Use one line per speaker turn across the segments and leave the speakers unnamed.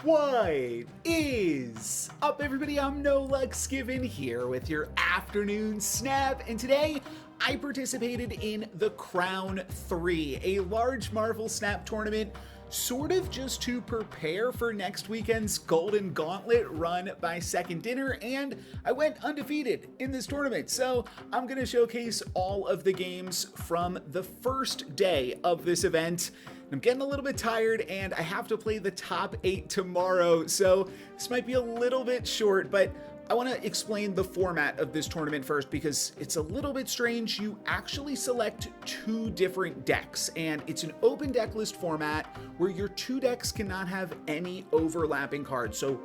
What is up, everybody? I'm NoLucksGiven here with your afternoon snap, and today I participated in the Crown 3, a large Marvel Snap tournament, sort of just to prepare for next weekend's Golden Gauntlet run by Second Dinner, and I went undefeated in this tournament. So I'm going to showcase all of the games from the first day of this event. I'm getting a little bit tired and I have to play the top 8 tomorrow, so this might be a little bit short, but I want to explain the format of this tournament first because it's a little bit strange. You actually select 2 different decks, and it's an open deck list format where your 2 decks cannot have any overlapping cards. So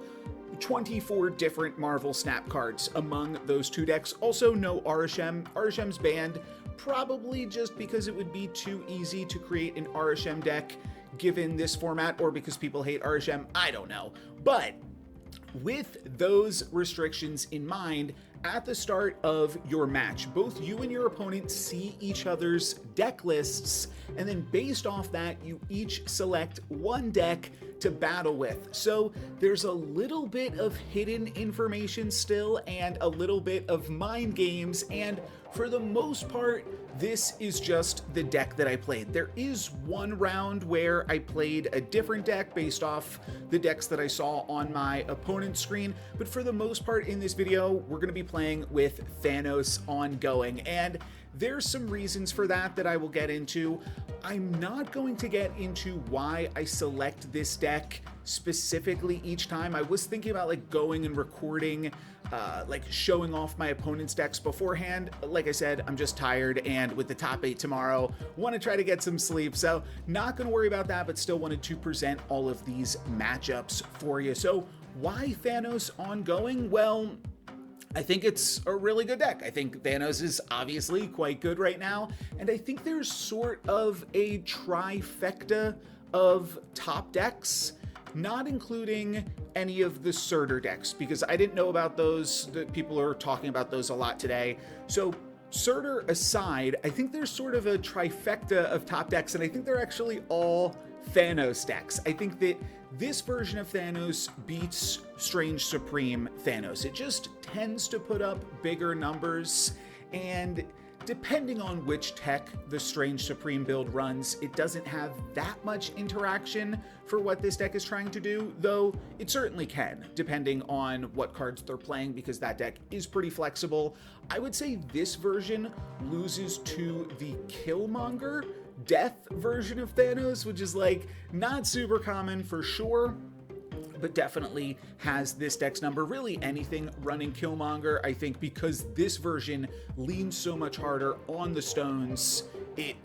24 different Marvel Snap cards among those 2 decks. Also no Arishem. Arishem's banned, probably just because it would be too easy to create an Arishem deck given this format, or because people hate Arishem, I don't know. But with those restrictions in mind, at the start of your match, both you and your opponent see each other's deck lists, and then based off that, you each select 1 deck to battle with. So there's a little bit of hidden information still and a little bit of mind games, and for the most part, this is just the deck that I played. There is one round where I played a different deck based off the decks that I saw on my opponent's screen, but for the most part in this video, we're going to be playing with Thanos ongoing, and there's some reasons for that I will get into. I'm not going to get into why I select this deck specifically each time. I was thinking about like going and recording, like showing off my opponent's decks beforehand. Like I said, I'm just tired, and with the top 8 tomorrow, want to try to get some sleep. So not going to worry about that, but still wanted to present all of these matchups for you. So why Thanos ongoing? Well, I think it's a really good deck. I think Thanos is obviously quite good right now, and I think there's sort of a trifecta of top decks, not including any of the Surtur decks, because I didn't know about those. People are talking about those a lot today. So Surtur aside, I think there's sort of a trifecta of top decks, and I think they're actually all Thanos decks. I think that this version of Thanos beats Strange Supreme Thanos. It just tends to put up bigger numbers, and depending on which tech the Strange Supreme build runs, it doesn't have that much interaction for what this deck is trying to do, though it certainly can, depending on what cards they're playing, because that deck is pretty flexible. I would say this version loses to the Killmonger death version of Thanos, which is like not super common for sure, but definitely has this deck's number. Really anything running Killmonger, I think, because this version leans so much harder on the stones, it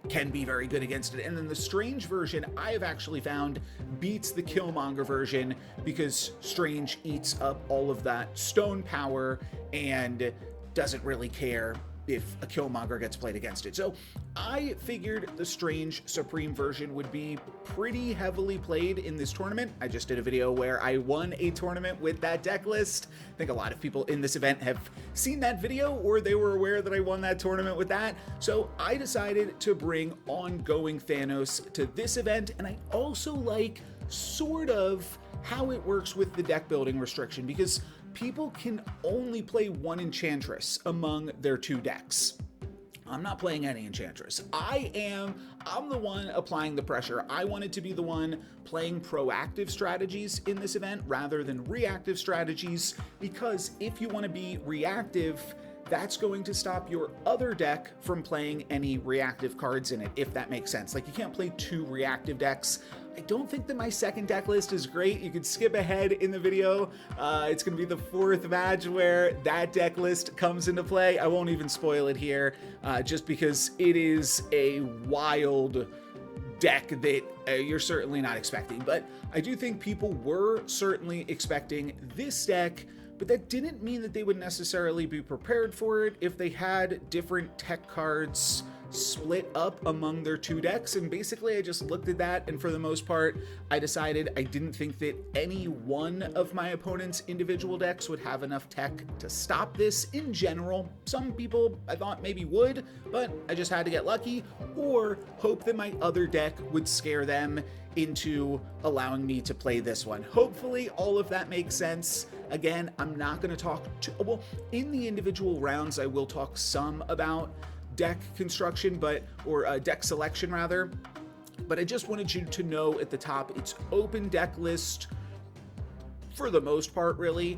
can be very good against it. And then the Strange version, I have actually found, beats the Killmonger version because Strange eats up all of that stone power and doesn't really care if a Killmonger gets played against it. So I figured the Strange Supreme version would be pretty heavily played in this tournament. I just did a video where I won a tournament with that deck list. I think a lot of people in this event have seen that video, or they were aware that I won that tournament with that. So I decided to bring ongoing Thanos to this event, and I also like sort of how it works with the deck building restriction, because people can only play 1 Enchantress among their 2 decks. I'm not playing any Enchantress. I'm the one applying the pressure. I wanted to be the one playing proactive strategies in this event rather than reactive strategies, because if you want to be reactive, that's going to stop your other deck from playing any reactive cards in it, if that makes sense. Like, you can't play 2 reactive decks. I don't think that my second deck list is great. You could skip ahead in the video. It's going to be the 4th match where that deck list comes into play. I won't even spoil it here, just because it is a wild deck that you're certainly not expecting. But I do think people were certainly expecting this deck, but that didn't mean that they would necessarily be prepared for it if they had different tech cards split up among their 2 decks, and basically I just looked at that, and for the most part, I decided I didn't think that any one of my opponent's individual decks would have enough tech to stop this in general. Some people I thought maybe would, but I just had to get lucky, or hope that my other deck would scare them into allowing me to play this one. Hopefully all of that makes sense. Again, I'm not going to talk well, in the individual rounds I will talk some about deck construction, or deck selection rather, but I just wanted you to know at the top, it's open deck list for the most part, really,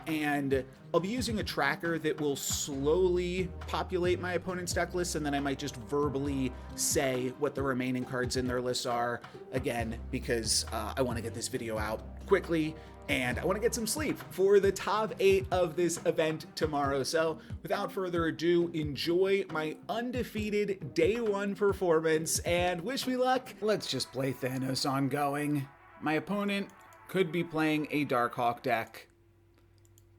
and I'll be using a tracker that will slowly populate my opponent's deck list, and then I might just verbally say what the remaining cards in their lists are, again, because I want to get this video out quickly, and I want to get some sleep for the top 8 of this event tomorrow. So without further ado, enjoy my undefeated day 1 performance, and wish me luck. Let's just play Thanos ongoing. My opponent could be playing a Darkhawk deck,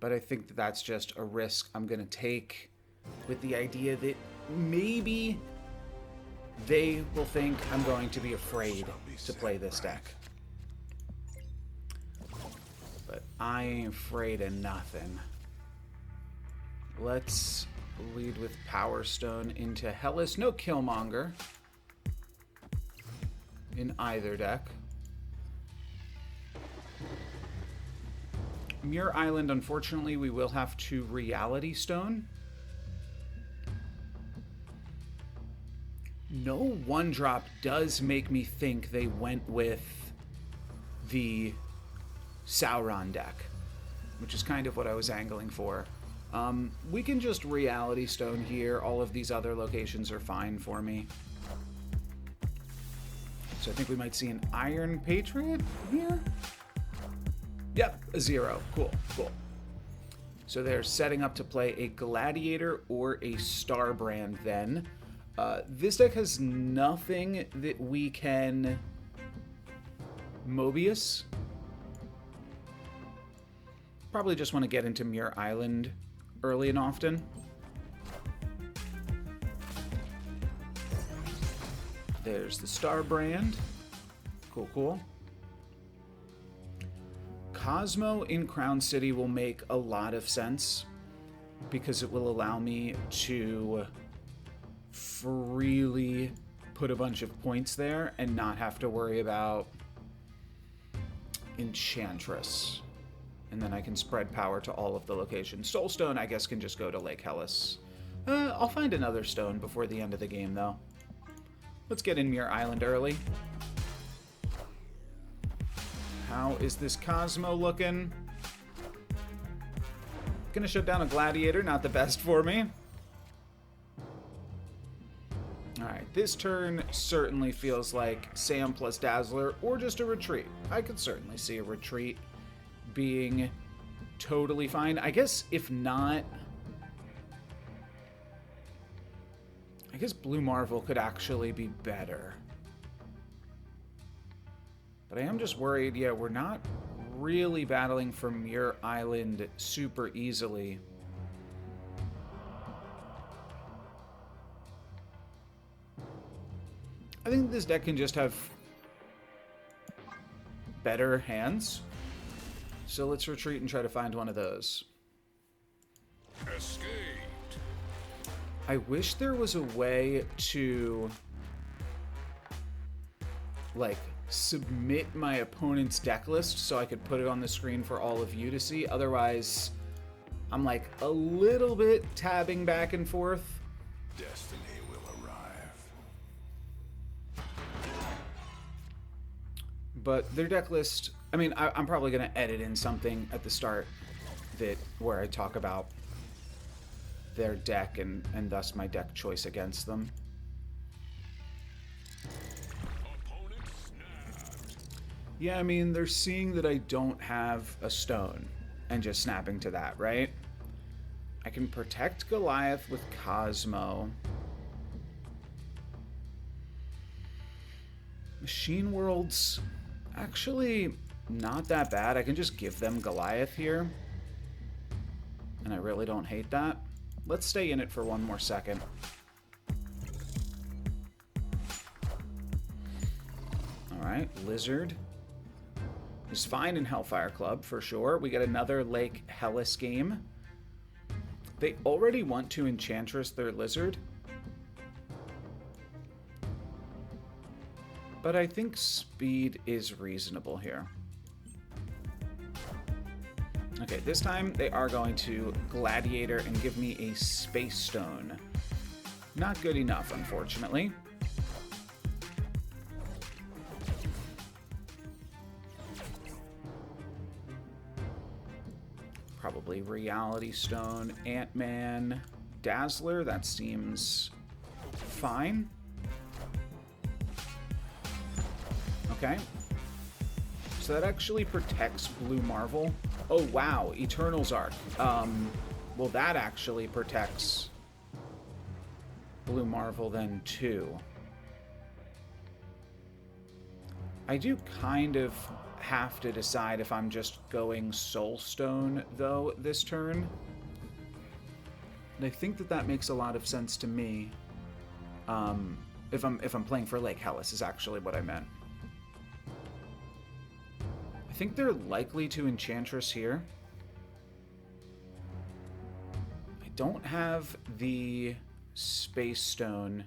but I think that that's just a risk I'm going to take with the idea that maybe they will think I'm going to be afraid to play this deck. But I ain't afraid of nothing. Let's lead with Power Stone into Hellas. No Killmonger in either deck. Muir Island, unfortunately, we will have to Reality Stone. No 1-drop does make me think they went with the Sauron deck, which is kind of what I was angling for. We can just Reality Stone here. All of these other locations are fine for me. So I think we might see an Iron Patriot here. Yep, a 0. Cool, cool. So they're setting up to play a Gladiator or a Starbrand then. This deck has nothing that we can Mobius. Probably just want to get into Muir Island early and often. There's the Starbrand. Cool, cool. Cosmo in Crown City will make a lot of sense because it will allow me to freely put a bunch of points there and not have to worry about Enchantress. And then I can spread power to all of the locations. Soulstone, I guess, can just go to Lake Hellas. I'll find another stone before the end of the game, though. Let's get in Muir Island early. How is this Cosmo looking? Gonna shut down a Gladiator, not the best for me. Alright, this turn certainly feels like Sam plus Dazzler, or just a retreat. I could certainly see a retreat being totally fine. I guess if not, I guess Blue Marvel could actually be better. But I am just worried, yeah, we're not really battling for Muir Island super easily. I think this deck can just have better hands. So let's retreat and try to find one of those. Escaped. I wish there was a way to, like, submit my opponent's deck list so I could put it on the screen for all of you to see. Otherwise, I'm like a little bit tabbing back and forth. Destiny will arrive. But their deck list, I mean, I'm probably going to edit in something at the start where I talk about their deck and thus my deck choice against them. Yeah, I mean, they're seeing that I don't have a stone and just snapping to that, right? I can protect Goliath with Cosmo. Machine World's actually not that bad. I can just give them Goliath here. And I really don't hate that. Let's stay in it for one more second. Alright, Lizard is fine in Hellfire Club, for sure. We get another Lake Hellas game. They already want to Enchantress their Lizard. But I think speed is reasonable here. Okay, this time they are going to Gladiator and give me a Space Stone. Not good enough, unfortunately. Probably Reality Stone, Ant-Man, Dazzler. That seems fine. Okay. So that actually protects Blue Marvel. Oh, wow. Eternal's Arc. Well, that actually protects Blue Marvel then, too. I do kind of have to decide if I'm just going Soul Stone, though, this turn. And I think that that makes a lot of sense to me. If I'm playing for Lake Hellas is actually what I meant. I think they're likely to Enchantress here. I don't have the Space Stone.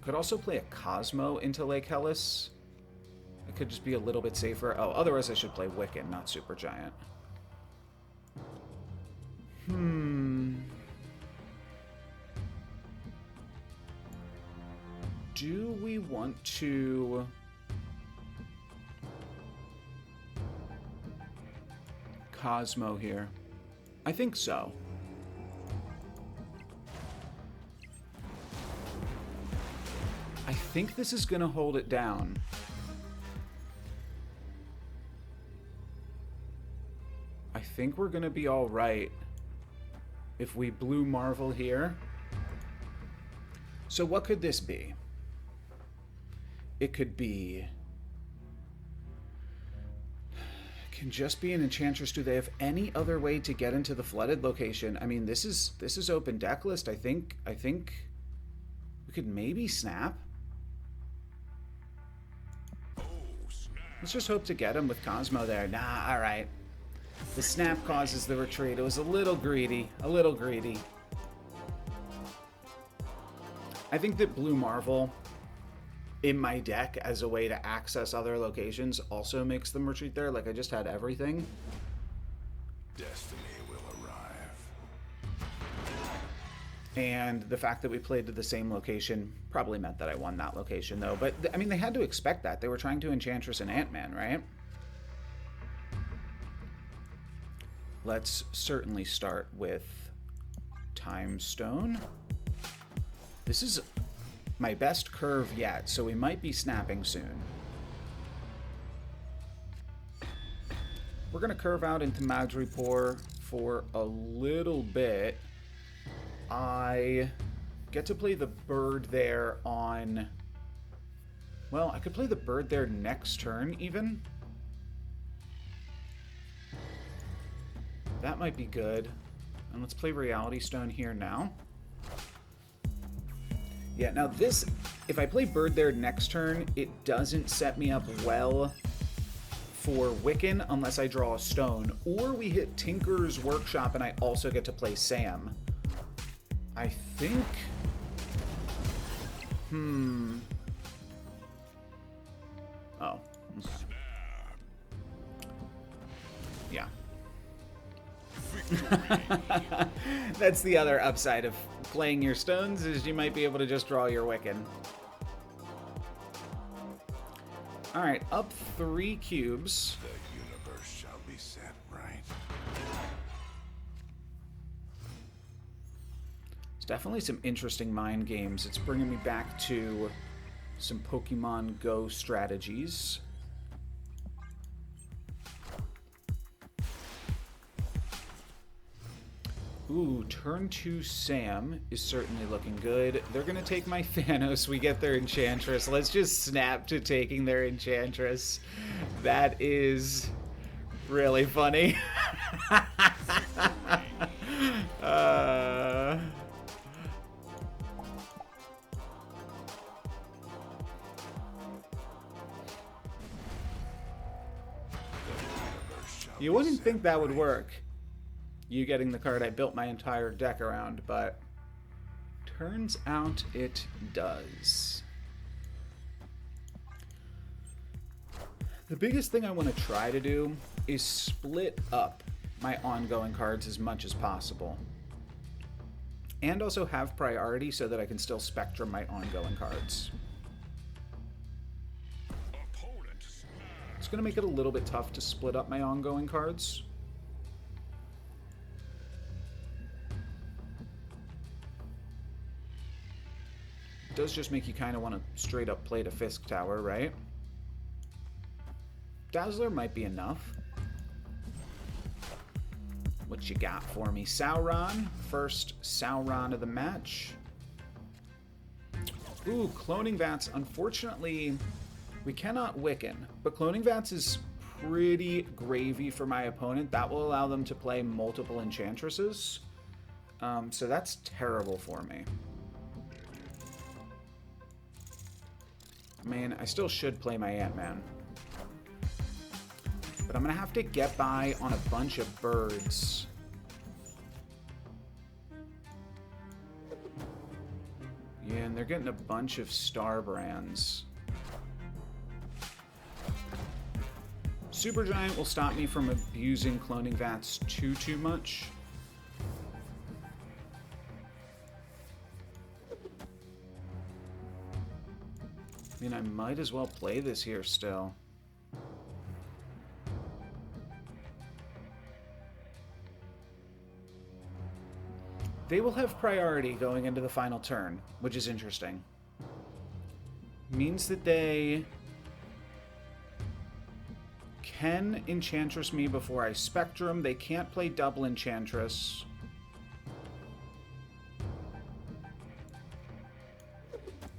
Could also play a Cosmo into Lake Hellas. It could just be a little bit safer. Oh, otherwise I should play Wiccan, not Supergiant. Do we want to... Cosmo here? I think so. I think this is going to hold it down. I think we're going to be all right if we Blue Marvel here. So what could this be? It could be... It can just be an Enchantress. Do they have any other way to get into the flooded location? I mean, this is open deck list. I think we could maybe snap. Let's just hope to get him with Cosmo there. Nah, all right. The snap causes the retreat. It was a little greedy. A little greedy. I think that Blue Marvel in my deck as a way to access other locations also makes them retreat there. Like, I just had everything.
Destiny will arrive.
And the fact that we played to the same location probably meant that I won that location, though. But, I mean, they had to expect that. They were trying to Enchantress and Ant-Man, right? Let's certainly start with Time Stone. This is my best curve yet, so we might be snapping soon. We're going to curve out into Madripoor for a little bit. I get to play the bird there on... Well, I could play the bird there next turn, even. That might be good. And let's play Reality Stone here now. Yeah, now this, if I play bird there next turn, it doesn't set me up well for Wiccan unless I draw a stone. Or we hit Tinker's Workshop and I also get to play Sam. I think... Oh, okay. Yeah. That's the other upside of playing your stones, is you might be able to just draw your Wiccan. Alright, up 3 cubes.
The universe shall be set right.
It's definitely some interesting mind games. It's bringing me back to some Pokemon Go strategies. Ooh, turn 2 Sam is certainly looking good. They're going to take my Thanos. We get their Enchantress. Let's just snap to taking their Enchantress. That is really funny. You wouldn't think that would work. You getting the card I built my entire deck around, but turns out it does. The biggest thing I want to try to do is split up my ongoing cards as much as possible. And also have priority so that I can still spectrum my ongoing cards. It's going to make it a little bit tough to split up my ongoing cards. It does just make you kind of want to straight up play the Fisk Tower, right? Dazzler might be enough. What you got for me? Sauron. First Sauron of the match. Ooh, Cloning Vats. Unfortunately, we cannot Wiccan, but Cloning Vats is pretty gravy for my opponent. That will allow them to play multiple Enchantresses. So that's terrible for me. Man, I still should play my Ant-Man. But I'm going to have to get by on a bunch of birds. Yeah, and they're getting a bunch of star brands. Supergiant will stop me from abusing Cloning Vats too much. I mean, I might as well play this here still. They will have priority going into the final turn, which is interesting. Means that they can Enchantress me before I Spectrum. They can't play double Enchantress.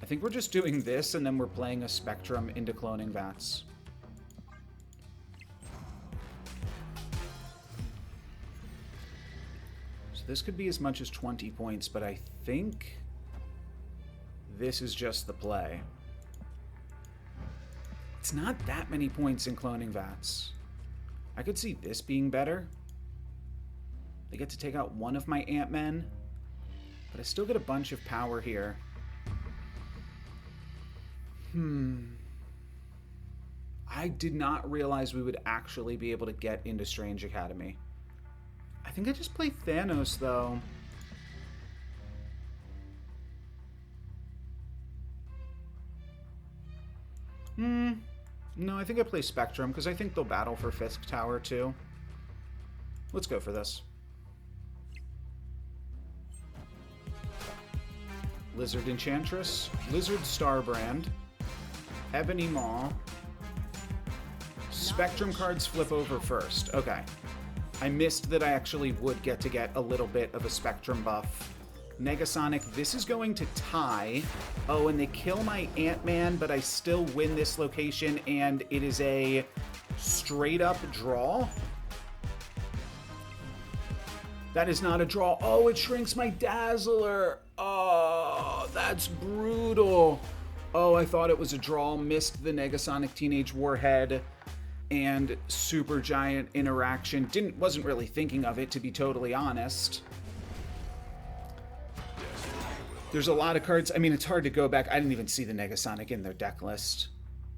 I think we're just doing this, and then we're playing a Spectrum into Cloning Vats. This could be as much as 20 points, but I think this is just the play. It's not that many points in Cloning Vats. I could see this being better. They get to take out one of my Ant-Men, but I still get a bunch of power here. I did not realize we would actually be able to get into Strange Academy. I think I just play Thanos, though. No, I think I play Spectrum, because I think they'll battle for Fisk Tower, too. Let's go for this. Lizard Enchantress, Lizard Starbrand, Ebony Maw. Spectrum cards flip over first. Okay. I missed that I actually would get a little bit of a Spectrum buff. Negasonic, this is going to tie. Oh, and they kill my Ant-Man, but I still win this location, and it is a straight-up draw. That is not a draw. Oh, it shrinks my Dazzler. Oh, that's brutal. Oh, I thought it was a draw. Missed the Negasonic Teenage Warhead and Supergiant interaction. Wasn't really thinking of it, to be totally honest. There's a lot of cards. I mean, it's hard to go back. I didn't even see the Negasonic in their deck list.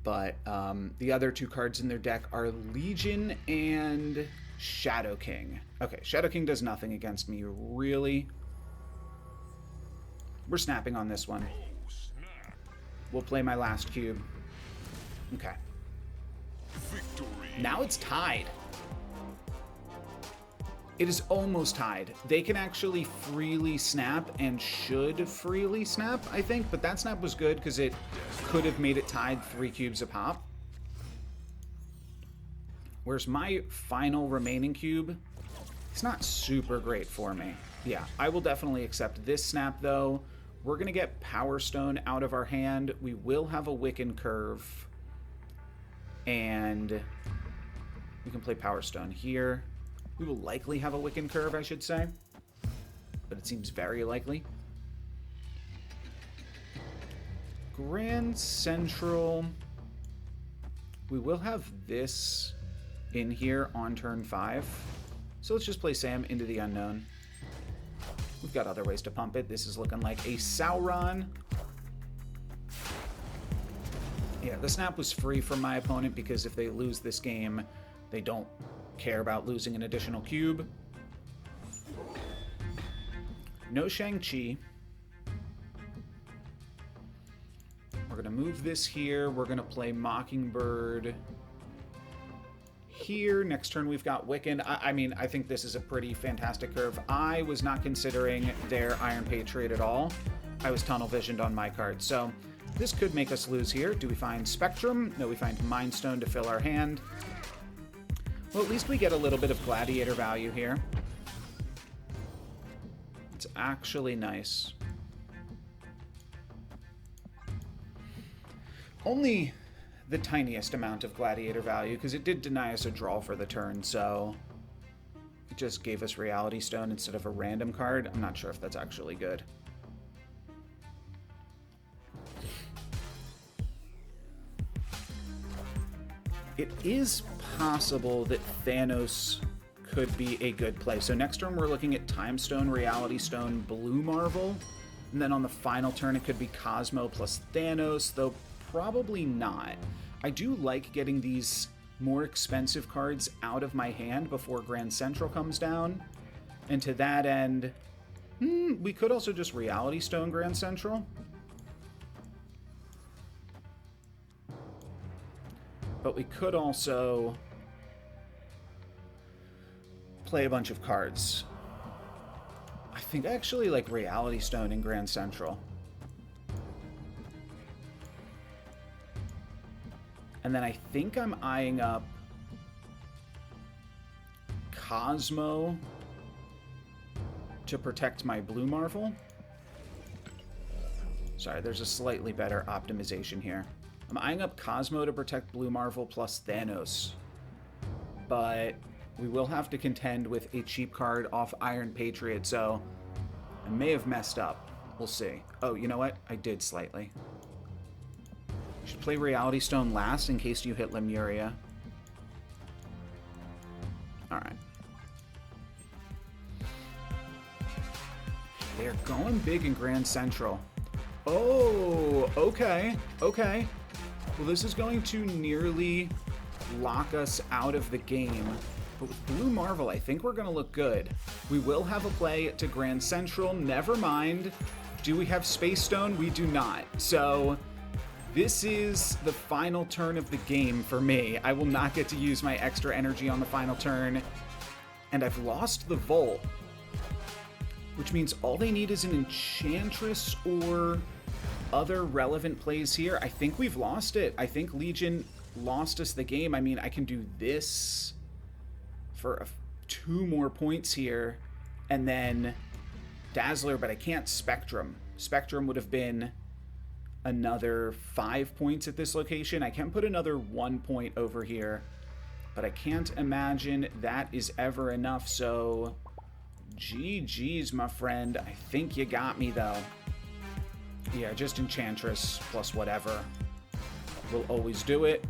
But the other two cards in their deck are Legion and Shadow King. Okay, Shadow King does nothing against me, really. We're snapping on this one. We'll play my last cube. Okay. Victory. Now it's tied. It is almost tied. They can actually freely snap and should freely snap, I think. But that snap was good because it could have made it tied 3 cubes a pop. Whereas my final remaining cube, it's not super great for me. Yeah, I will definitely accept this snap, though. We're going to get Power Stone out of our hand. We will have a Wiccan Curve. And we can play Power Stone here. We will likely have a Wiccan Curve, I should say. But it seems very likely. Grand Central. We will have this in here on turn 5. So let's just play Sam into the unknown. We've got other ways to pump it. This is looking like a Sauron. Yeah, the snap was free from my opponent because if they lose this game, they don't care about losing an additional cube. No Shang-Chi. We're going to move this here. We're going to play Mockingbird here. Next turn we've got Wiccan. I mean, I think this is a pretty fantastic curve. I was not considering their Iron Patriot at all. I was tunnel visioned on my card. So this could make us lose here. Do we find Spectrum? No, we find Mind Stone to fill our hand. Well, at least we get a little bit of Gladiator value here. It's actually nice. Only the tiniest amount of Gladiator value, because it did deny us a draw for the turn, so it just gave us Reality Stone instead of a random card. I'm not sure if that's actually good. It is possible that Thanos could be a good play. So next turn we're looking at Time Stone, Reality Stone, Blue Marvel, and then on the final turn it could be Cosmo plus Thanos, though probably not. I do like getting these more expensive cards out of my hand before Grand Central comes down. And to that end, we could also just Reality Stone Grand Central. But we could also play a bunch of cards. I think I actually like Reality Stone in Grand Central. And then I think I'm eyeing up Cosmo to protect my Blue Marvel. Sorry, there's a slightly better optimization here. I'm eyeing up Cosmo to protect Blue Marvel plus Thanos. But we will have to contend with a cheap card off Iron Patriot, so I may have messed up. We'll see. Oh, you know what? I did slightly. You should play Reality Stone last in case you hit Lemuria. Alright. They're going big in Grand Central. Oh, okay. Okay. Well, this is going to nearly lock us out of the game. But with Blue Marvel, I think we're going to look good. We will have a play to Grand Central. Never mind. Do we have Space Stone? We do not. So this is the final turn of the game for me. I will not get to use my extra energy on the final turn. And I've lost the Volt, which means all they need is an Enchantress or other relevant plays here. I think we've lost it. I think Legion lost us the game. I mean, I can do this for 2 more points here and then Dazzler, but I can't Spectrum. Spectrum would have been another 5 points at this location. I can put another 1 point over here, but I can't imagine that is ever enough. So GG's, my friend. I think you got me, though. Yeah, just Enchantress plus whatever. We'll always do it.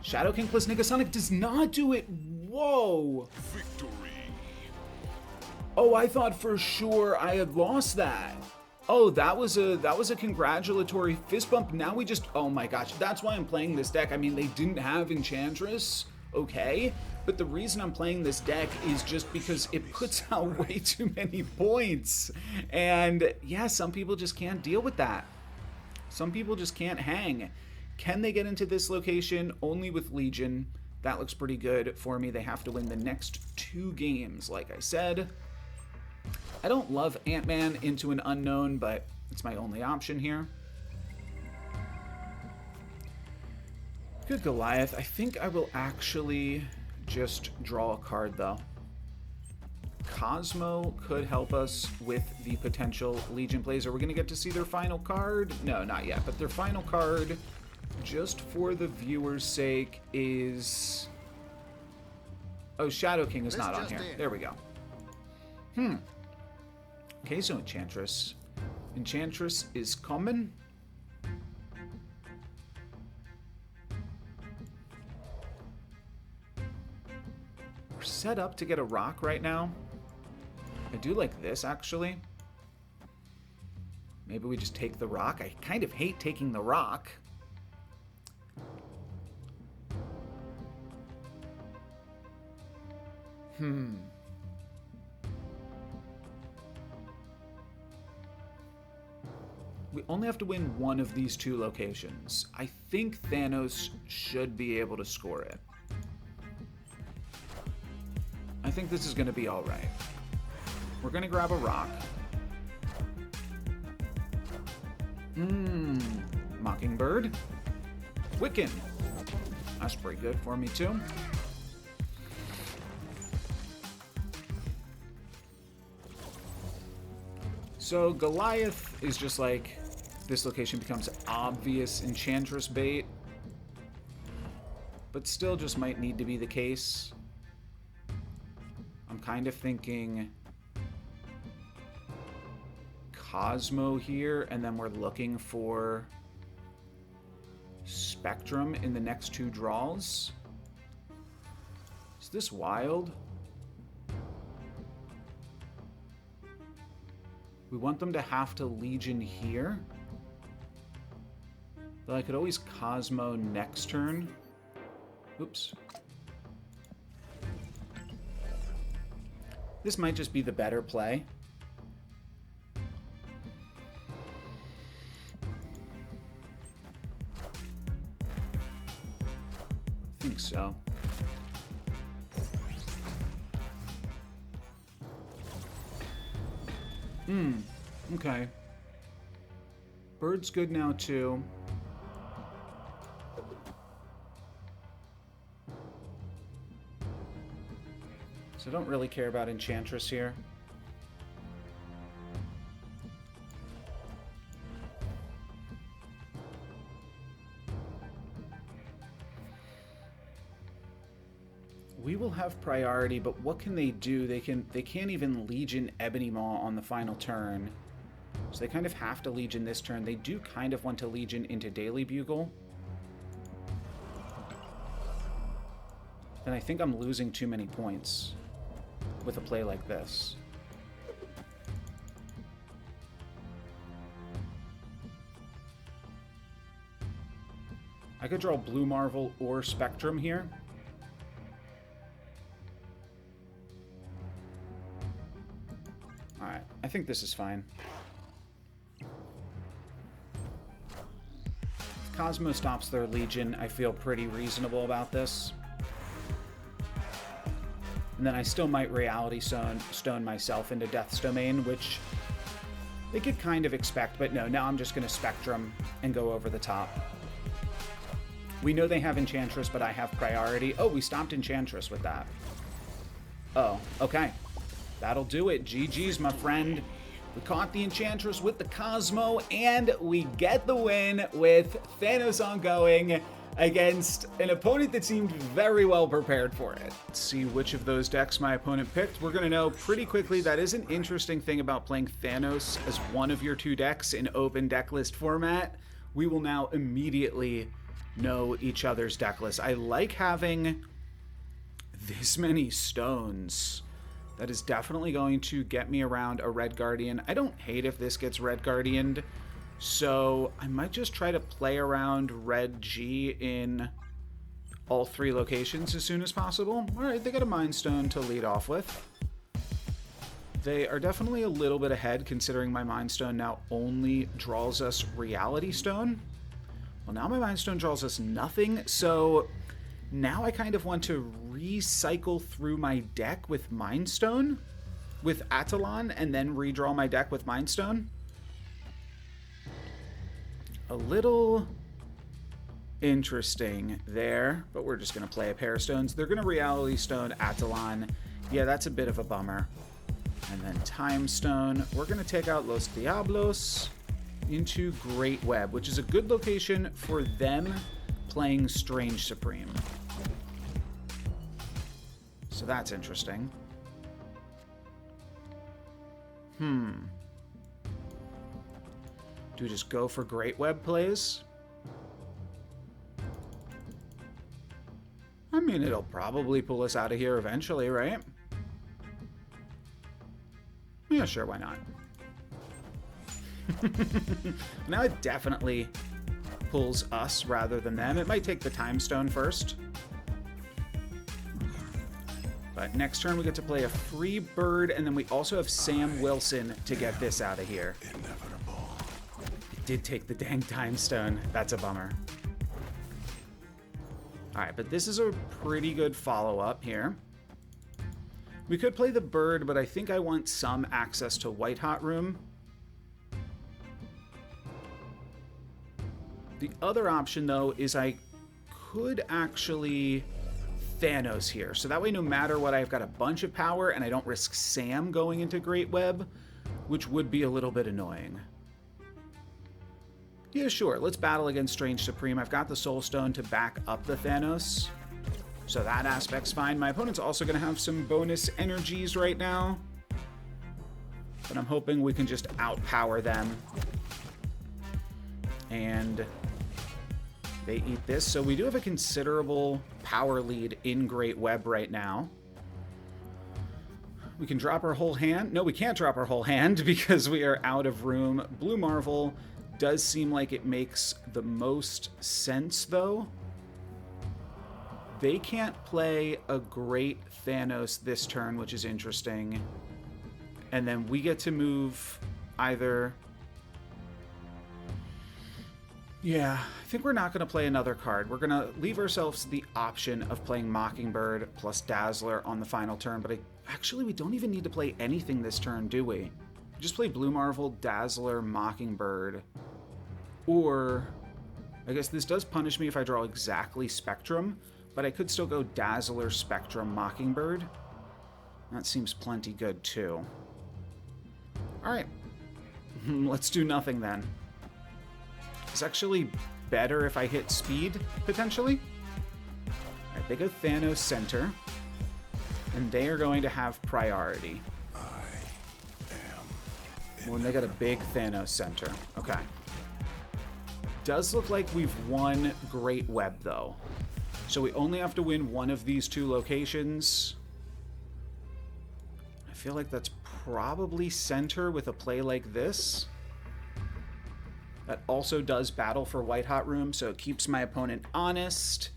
Shadow King plus Negasonic does not do it. Whoa.
Victory.
Oh, I thought for sure I had lost that. Oh, that was a congratulatory fist bump. Now we just, oh my gosh, that's why I'm playing this deck. I mean, they didn't have Enchantress, okay? But the reason I'm playing this deck is just because it puts out way too many points. And yeah, some people just can't deal with that. Some people just can't hang. Can they get into this location? Only with Legion. That looks pretty good for me. They have to win the next 2 games, like I said. I don't love Ant-Man into an unknown, but it's my only option here. Good Goliath. I think I will actually just draw a card, though. Cosmo could help us with the potential Legion plays. Are we going to get to see their final card? No, not yet. But their final card, just for the viewer's sake, is... Oh, Shadow King is not on here. There we go. Okay, so Enchantress. Enchantress is common. We're set up to get a rock right now. I do like this, actually. Maybe we just take the rock. I kind of hate taking the rock. We only have to win one of these two locations. I think Thanos should be able to score it. I think this is going to be all right. We're going to grab a rock. Mockingbird. Wiccan. That's pretty good for me, too. So Goliath is just like, this location becomes obvious Enchantress bait. But still just might need to be the case. I'm kind of thinking Cosmo here, and then we're looking for Spectrum in the next two draws. Is this wild? We want them to have to Legion here. Though I could always Cosmo next turn. Oops. This might just be the better play. I think so. Okay. Bird's good now, too. So I don't really care about Enchantress here. We will have priority, but what can they do? They can't even Legion Ebony Maw on the final turn. So they kind of have to Legion this turn. They do kind of want to Legion into Daily Bugle. Then I think I'm losing too many points with a play like this. I could draw Blue Marvel or Spectrum here. Alright, I think this is fine. If Cosmo stops their Legion, I feel pretty reasonable about this. And then I still might Reality Stone myself into Death's Domain, which they could kind of expect, but no, now I'm just going to Spectrum and go over the top. We know they have Enchantress, but I have priority. Oh, we stopped Enchantress with that. Oh, okay. That'll do it. GG's, my friend. We caught the Enchantress with the Cosmo, and we get the win with Thanos ongoing against an opponent that seemed very well prepared for it. Let's see which of those decks my opponent picked. We're going to know pretty quickly. That is an interesting thing about playing Thanos as one of your two decks in open deck list format. We will now immediately know each other's deck list. I like having this many stones. That is definitely going to get me around a Red Guardian. I don't hate if this gets Red Guardianed, so I might just try to play around Red G in all three locations as soon as possible. All right, they got a Mind Stone to lead off with. They are definitely a little bit ahead, considering my Mind Stone now only draws us Reality Stone. Well, now my Mind Stone draws us nothing, so now I kind of want to recycle through my deck with Mind Stone, with Attalon, and then redraw my deck with Mind Stone. A little interesting there, but we're just going to play a pair of stones. They're going to Reality Stone Attalon. Yeah, that's a bit of a bummer. And then Time Stone. We're going to take out Los Diablos into Great Web, which is a good location for them playing Strange Supreme. So that's interesting. Do we just go for Great Web plays? I mean, it'll probably pull us out of here eventually, right? Yeah, sure, why not? Now it definitely pulls us rather than them. It might take the time stone first. But next turn we get to play a free bird, and then we also have Sam Wilson to get this out of here.
Inevitable.
It did take the dang time stone. That's a bummer. Alright, but this is a pretty good follow-up here. We could play the bird, but I think I want some access to White Hot Room. The other option, though, is I could actually Thanos here. So that way, no matter what, I've got a bunch of power, and I don't risk Sam going into Great Web, which would be a little bit annoying. Yeah, sure. Let's battle against Strange Supreme. I've got the Soul Stone to back up the Thanos, so that aspect's fine. My opponent's also going to have some bonus energies right now, but I'm hoping we can just outpower them. And they eat this, so we do have a considerable power lead in Great Web right now. We can drop our whole hand. No, we can't drop our whole hand because we are out of room. Blue Marvel does seem like it makes the most sense, though. They can't play a great Thanos this turn, which is interesting. And then we get to move either... Yeah, I think we're not going to play another card. We're going to leave ourselves the option of playing Mockingbird plus Dazzler on the final turn, but actually we don't even need to play anything this turn, do we? Just play Blue Marvel, Dazzler, Mockingbird. Or, I guess this does punish me if I draw exactly Spectrum, but I could still go Dazzler, Spectrum, Mockingbird. That seems plenty good, too. Alright. Let's do nothing, then. It's actually better if I hit speed, potentially. Alright, they go Thanos center, and they are going to have priority. Well, and they got a big Thanos center. Okay. Does look like we've won Great Web, though. So we only have to win one of these two locations. I feel like that's probably center with a play like this. That also does battle for White Hot Room, so it keeps my opponent honest.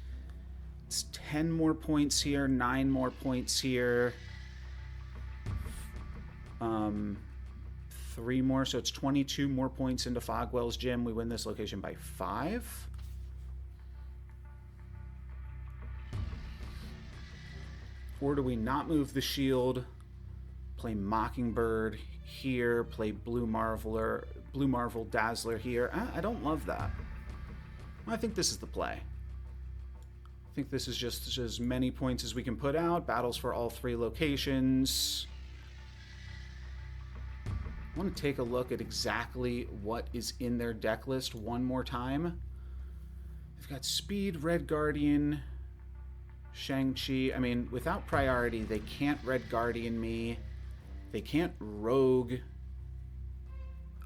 It's 10 more points here, 9 more points here. 3 more, so it's 22 more points into Fogwell's Gym. We win this location by 5. Or do we not move the shield, play Mockingbird here, play Blue Marvel Dazzler here? I don't love that. I think this is the play. I think this is just as many points as we can put out. Battles for all 3 locations. I want to take a look at exactly what is in their deck list one more time. They've got Speed, Red Guardian, Shang-Chi. I mean, without priority, they can't Red Guardian me. They can't Rogue.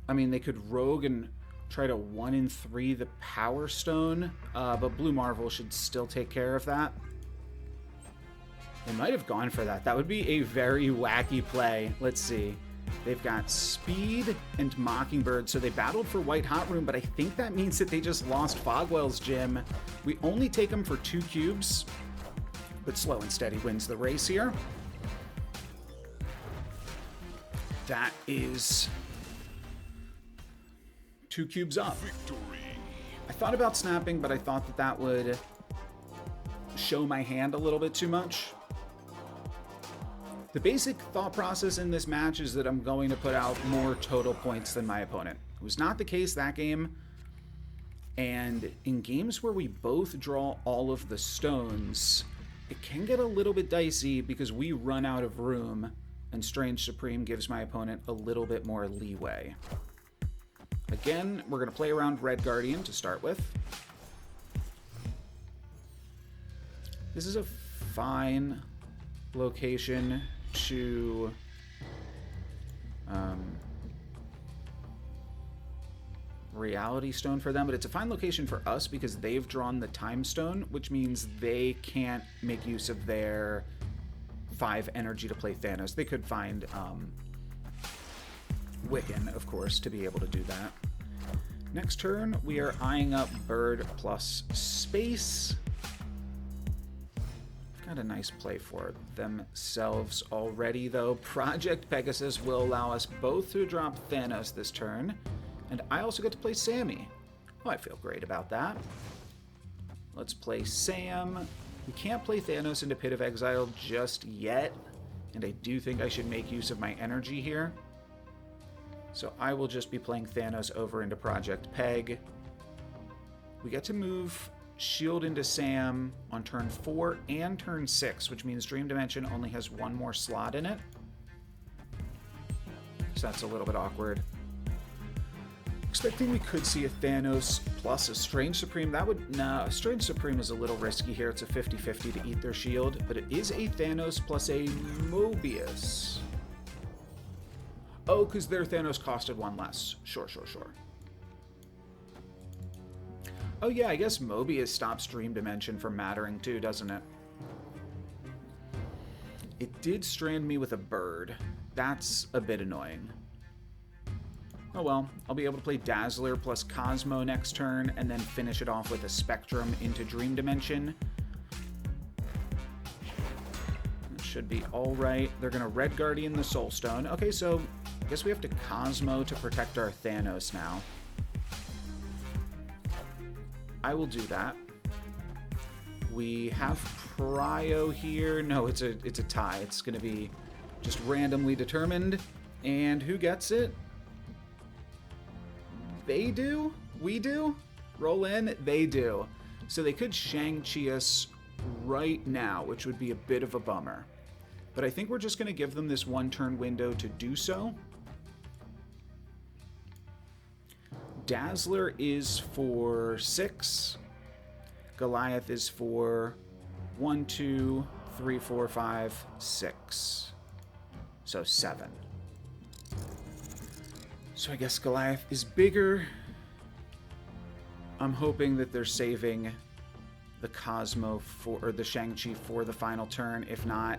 I mean, they could Rogue and try to 1 in 3 the Power Stone, but Blue Marvel should still take care of that. They might have gone for that. That would be a very wacky play. Let's see. They've got Speed and Mockingbird, so they battled for White Hot Room, but I think that means that they just lost Fogwell's Gym. We only take them for 2 cubes, but Slow and Steady wins the race here. That is 2 cubes up.
Victory.
I thought about snapping, but I thought that that would show my hand a little bit too much. The basic thought process in this match is that I'm going to put out more total points than my opponent. It was not the case that game. And in games where we both draw all of the stones, it can get a little bit dicey because we run out of room, and Strange Supreme gives my opponent a little bit more leeway. Again, we're going to play around Red Guardian to start with. This is a fine location to reality stone for them, but it's a fine location for us because they've drawn the time stone, which means they can't make use of their 5 energy to play Thanos. They could find Wiccan, of course, to be able to do that. Next turn, we are eyeing up bird plus space. Got a nice play for themselves already, though. Project Pegasus will allow us both to drop Thanos this turn, and I also get to play Sammy. Oh, I feel great about that. Let's play Sam. We can't play Thanos into Pit of Exile just yet, and I do think I should make use of my energy here. So I will just be playing Thanos over into Project Peg. We get to move Shield into Sam on turn 4 and turn 6, which means Dream Dimension only has 1 more slot in it. So that's a little bit awkward. Expecting we could see a Thanos plus a Strange Supreme. That would... Nah, Strange Supreme is a little risky here. It's a 50-50 to eat their shield, but it is a Thanos plus a Mobius. Oh, because their Thanos costed 1 less. Sure. Oh yeah, I guess Mobius stops Dream Dimension from mattering too, doesn't it? It did strand me with a bird. That's a bit annoying. Oh well, I'll be able to play Dazzler plus Cosmo next turn and then finish it off with a Spectrum into Dream Dimension. That should be alright. They're going to Red Guardian the Soul Stone. Okay, so I guess we have to Cosmo to protect our Thanos now. I will do that. We have Prio here. No, it's a tie. It's going to be just randomly determined. And who gets it? They do? We do? Roll in? They do. So they could Shang-Chi us right now, which would be a bit of a bummer. But I think we're just going to give them this 1-turn window to do so. Dazzler is for 6. Goliath is for 1, 2, 3, 4, 5, 6. So 7. So I guess Goliath is bigger. I'm hoping that they're saving the Cosmo for, or the Shang-Chi for the final turn. If not,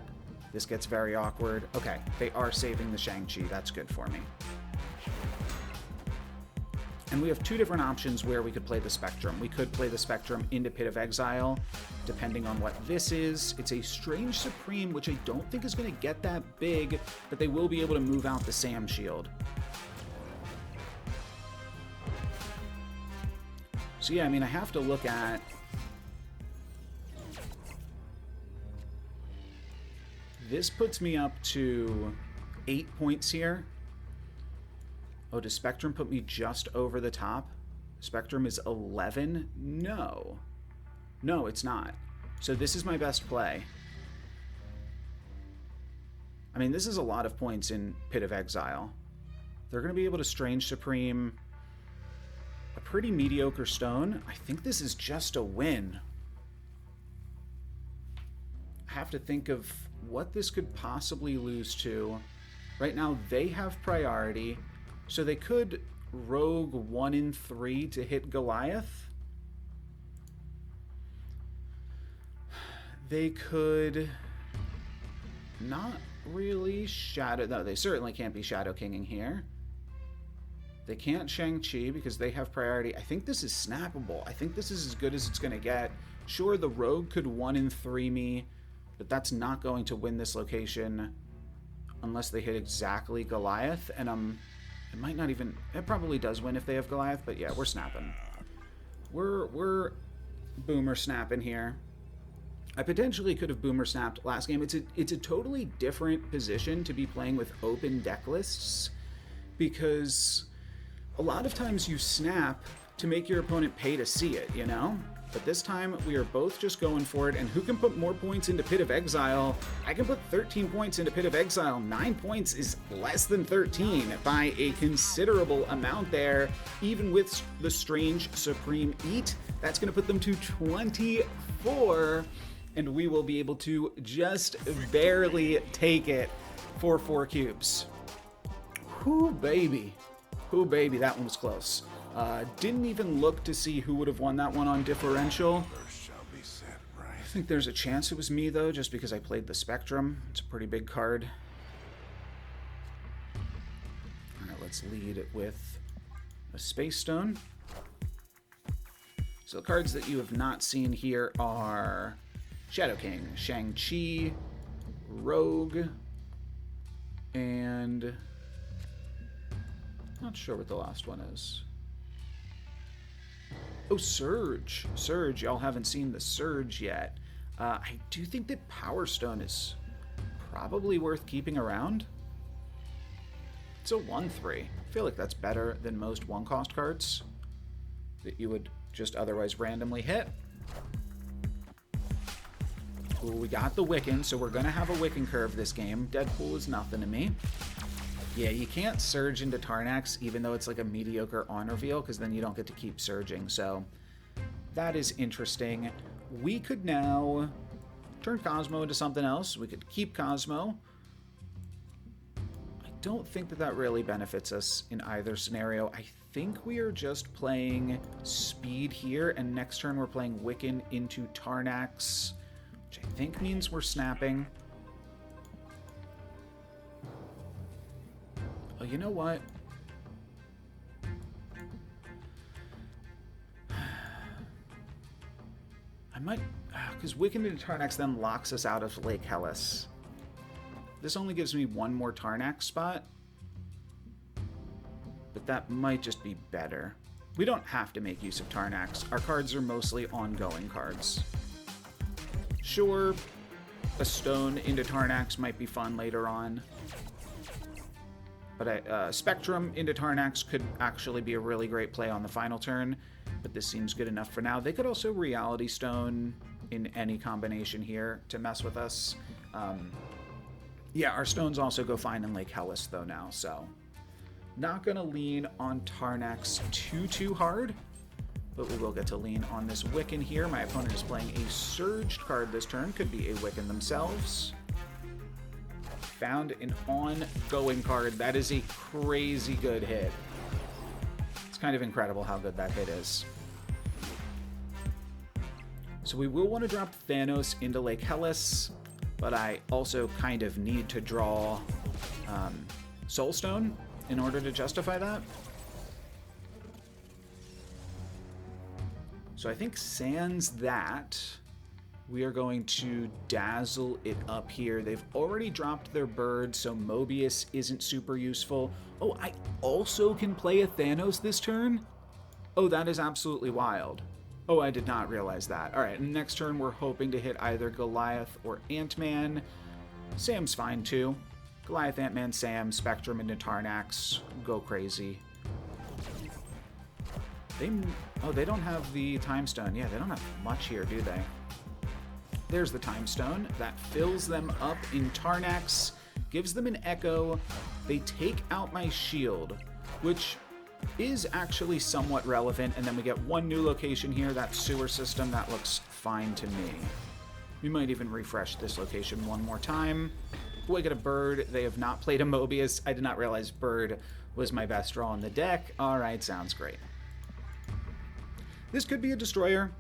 this gets very awkward. Okay, they are saving the Shang-Chi. That's good for me. And we have 2 different options where we could play the Spectrum. We could play the Spectrum into Pit of Exile, depending on what this is. It's a Strange Supreme, which I don't think is going to get that big, but they will be able to move out the Sam shield. So yeah, I mean, I have to look at... This puts me up to 8 points here. Oh, does Spectrum put me just over the top? Spectrum is 11? No. No, it's not. So this is my best play. I mean, this is a lot of points in Pit of Exile. They're going to be able to Strange Supreme a pretty mediocre stone. I think this is just a win. I have to think of what this could possibly lose to. Right now, they have priority. So they could rogue 1 in 3 to hit Goliath. They could not really Shadow... No, they certainly can't be Shadow Kinging here. They can't Shang-Chi because they have priority. I think this is snappable. I think this is as good as it's going to get. Sure, the rogue could 1 in 3 me, but that's not going to win this location unless they hit exactly Goliath, and it might not even... It probably does win if they have Goliath, but yeah, we're snapping. We're boomer snapping here. I potentially could have boomer snapped last game. It's a totally different position to be playing with open deck lists, because a lot of times you snap to make your opponent pay to see it, you know? But this time, we are both just going for it, and who can put more points into Pit of Exile? I can put 13 points into Pit of Exile. 9 points is less than 13 by a considerable amount there. Even with the Strange Supreme Eat, that's going to put them to 24, and we will be able to just barely take it for 4 cubes. Whoo, baby. Whoo, baby, that one was close. Didn't even look to see who would have won that one on differential.
First shall be set right.
I think there's a chance it was me, though, just because I played the Spectrum. It's a pretty big card. Alright, let's lead it with a Space Stone. So the cards that you have not seen here are Shadow King, Shang-Chi, Rogue, and not sure what the last one is. Oh, Surge. Surge. Y'all haven't seen the Surge yet. I do think that Power Stone is probably worth keeping around. It's a 1/3. I feel like that's better than most one-cost cards that you would just otherwise randomly hit. Ooh, we got the Wiccan, so we're going to have a Wiccan curve this game. Deadpool is nothing to me. Yeah, you can't surge into Tarnax, even though it's like a mediocre on reveal, because then you don't get to keep surging. So that is interesting. We could now turn Cosmo into something else. We could keep Cosmo. I don't think that that really benefits us in either scenario. I think we are just playing speed here, and next turn we're playing Wiccan into Tarnax, which I think means we're snapping. Oh, you know what? I might... Because Wiccan into Tarnax then locks us out of Lake Hellas. This only gives me one more Tarnax spot. But that might just be better. We don't have to make use of Tarnax. Our cards are mostly ongoing cards. Sure, a stone into Tarnax might be fun later on. But Spectrum into Tarnax could actually be a really great play on the final turn, but this seems good enough for now. They could also Reality Stone in any combination here to mess with us. Yeah, our stones also go fine in Lake Hellas, though, now, so... Not going to lean on Tarnax too hard, but we will get to lean on this Wiccan here. My opponent is playing a Surged card this turn. Could be a Wiccan themselves. Found an ongoing card. That is a crazy good hit. It's kind of incredible how good that hit is. So we will want to drop Thanos into Lake Hellas, but I also kind of need to draw Soulstone in order to justify that. So I think sans that, we are going to dazzle it up here. They've already dropped their bird, so Mobius isn't super useful. Oh, I also can play a Thanos this turn? Oh, that is absolutely wild. Oh, I did not realize that. All right, next turn we're hoping to hit either Goliath or Ant-Man. Sam's fine too. Goliath, Ant-Man, Sam, Spectrum into Tarnax. Go crazy. They don't have the Time Stone. Yeah, they don't have much here, do they? There's the Time Stone. That fills them up in Tarnax, gives them an Echo. They take out my shield, which is actually somewhat relevant, and then we get one new location here, that sewer system. That looks fine to me. We might even refresh this location one more time. We get a bird. They have not played a Mobius. I did not realize bird was my best draw on the deck. All right, sounds great. This could be a destroyer,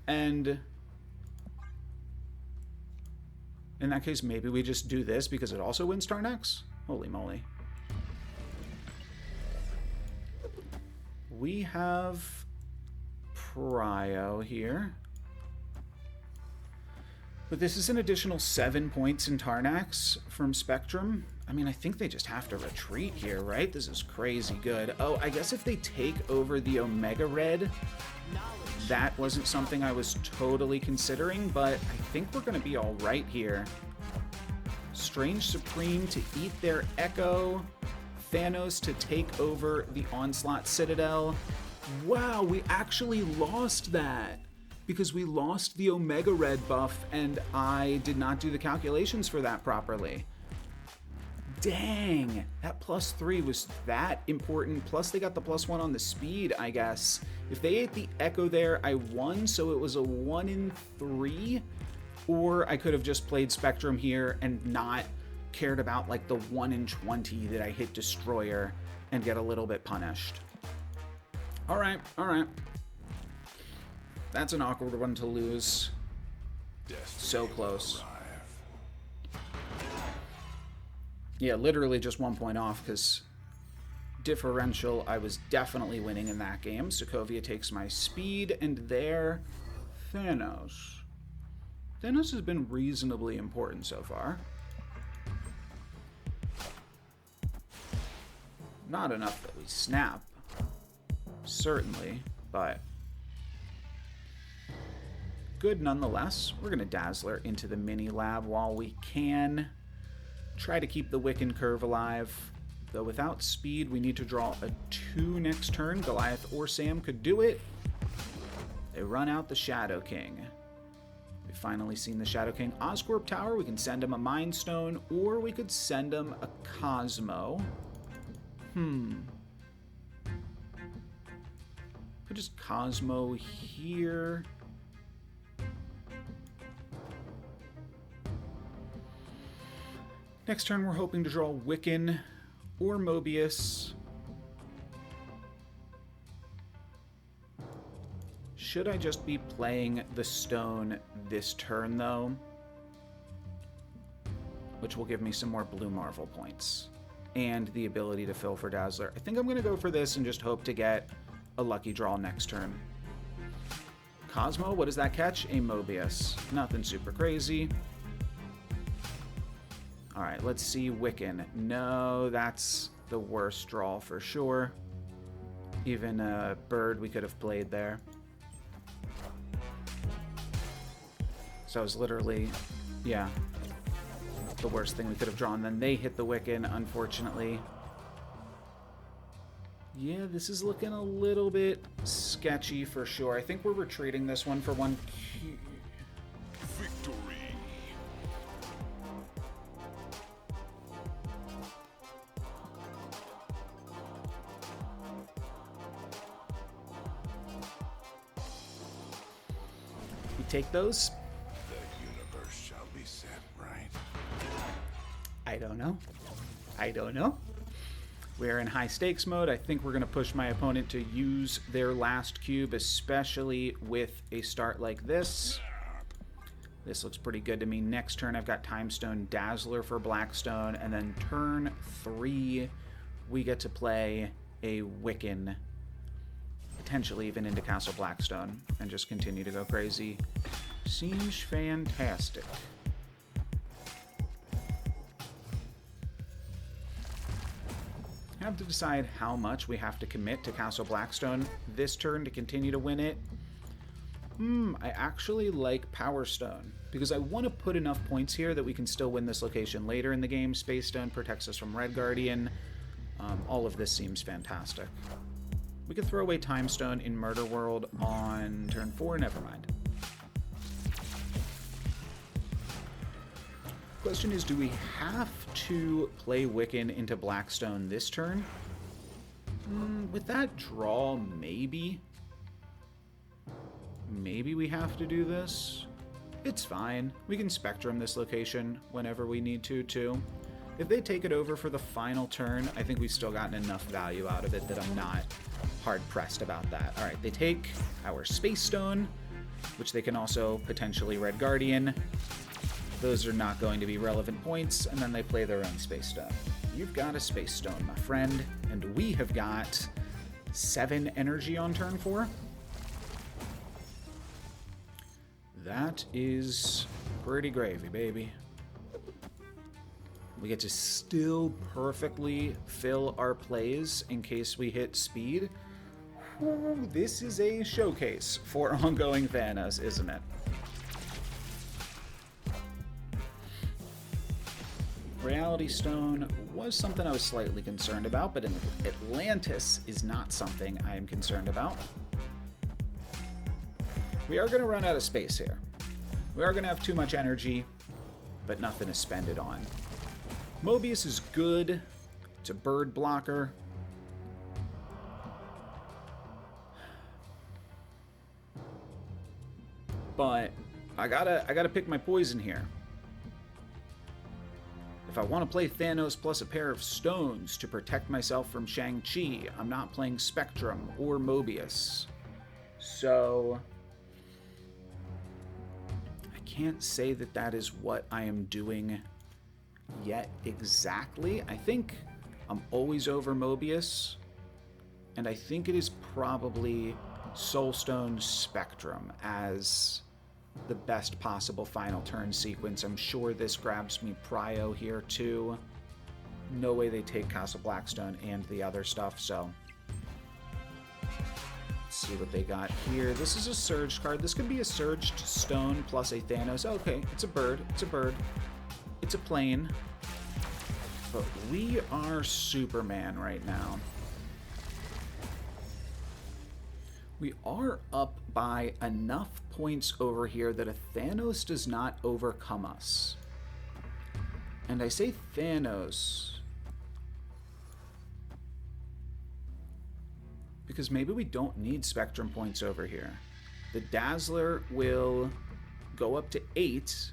and in that case, maybe we just do this because it also wins Tarnax. Holy moly. We have Prio here. But this is an additional 7 points in Tarnax from Spectrum. I mean, I think they just have to retreat here, right? This is crazy good. Oh, I guess if they take over the Omega Red, that wasn't something I was totally considering, but I think we're going to be all right here. Strange Supreme to eat their Echo. Thanos to take over the Onslaught Citadel. Wow, we actually lost that because we lost the Omega Red buff and I did not do the calculations for that properly. Dang, that +3 was that important. Plus they got the +1 on the speed, I guess. If they ate the Echo there, I won, so it was a 1 in 3. Or I could have just played Spectrum here and not cared about like the 1 in 20 that I hit Destroyer and get a little bit punished. Alright, alright. That's an awkward one to lose. So close. Yeah, literally just 1 point off, because differential, I was definitely winning in that game. Sokovia takes my speed, and there, Thanos. Thanos has been reasonably important so far. Not enough that we snap, certainly, but good nonetheless. We're going to Dazzler into the mini lab while we can. Try to keep the Wiccan curve alive. Though without speed, we need to draw a 2 next turn. Goliath or Sam could do it. They run out the Shadow King. We've finally seen the Shadow King. Oscorp Tower, we can send him a Mind Stone, or we could send him a Cosmo. Could just Cosmo here. Next turn, we're hoping to draw Wiccan or Mobius. Should I just be playing the stone this turn, though? Which will give me some more Blue Marvel points. And the ability to fill for Dazzler. I think I'm going to go for this and just hope to get a lucky draw next turn. Cosmo, what does that catch? A Mobius. Nothing super crazy. Alright, let's see Wiccan. No, that's the worst draw for sure. Even a bird we could have played there. So it was literally, yeah, the worst thing we could have drawn. Then they hit the Wiccan, unfortunately. Yeah, this is looking a little bit sketchy for sure. I think we're retreating this one for 1 Q.
Victory.
We take those.
The universe shall be set right.
I don't know. I don't know. We're in high stakes mode. I think we're going to push my opponent to use their last cube, especially with a start like this. This looks pretty good to me. Next turn, I've got Time Stone Dazzler for Blackstone, and then turn 3, we get to play a Wiccan, potentially even into Castle Blackstone, and just continue to go crazy. Seems fantastic. Have to decide how much we have to commit to Castle Blackstone this turn to continue to win it. I actually like Power Stone, because I want to put enough points here that we can still win this location later in the game. Space Stone protects us from Red Guardian. All of this seems fantastic. We could throw away Time Stone in Murder World on turn 4, never mind. Question is, do we have to play Wiccan into Blackstone this turn? With that draw, maybe. Maybe we have to do this. It's fine. We can Spectrum this location whenever we need to, too. If they take it over for the final turn, I think we've still gotten enough value out of it that I'm not hard-pressed about that. All right, they take our Space Stone, which they can also potentially Red Guardian. Those are not going to be relevant points, and then they play their own Space Stone. You've got a Space Stone, my friend, and we have got 7 energy on turn 4. That is pretty gravy, baby. We get to still perfectly fill our plays in case we hit speed. Ooh, this is a showcase for ongoing Thanos, isn't it? Reality Stone was something I was slightly concerned about, but in Atlantis is not something I am concerned about. We are going to run out of space here. We are going to have too much energy, but nothing to spend it on. Mobius is good. It's a bird blocker. But I gotta pick my poison here. If I want to play Thanos plus a pair of stones to protect myself from Shang-Chi, I'm not playing Spectrum or Mobius. So I can't say that that is what I am doing yet exactly. I think I'm always over Mobius, and I think it is probably Soulstone Spectrum as the best possible final turn sequence. I'm sure this grabs me Prio here too. No way they take Castle Blackstone and the other stuff, so let's see what they got here. This is a Surged card. This could be a Surged Stone plus a Thanos. Okay, it's a bird. It's a bird. It's a plane. But we are Superman right now. We are up by enough points over here that a Thanos does not overcome us. And I say Thanos because maybe we don't need Spectrum points over here. The Dazzler will go up to 8.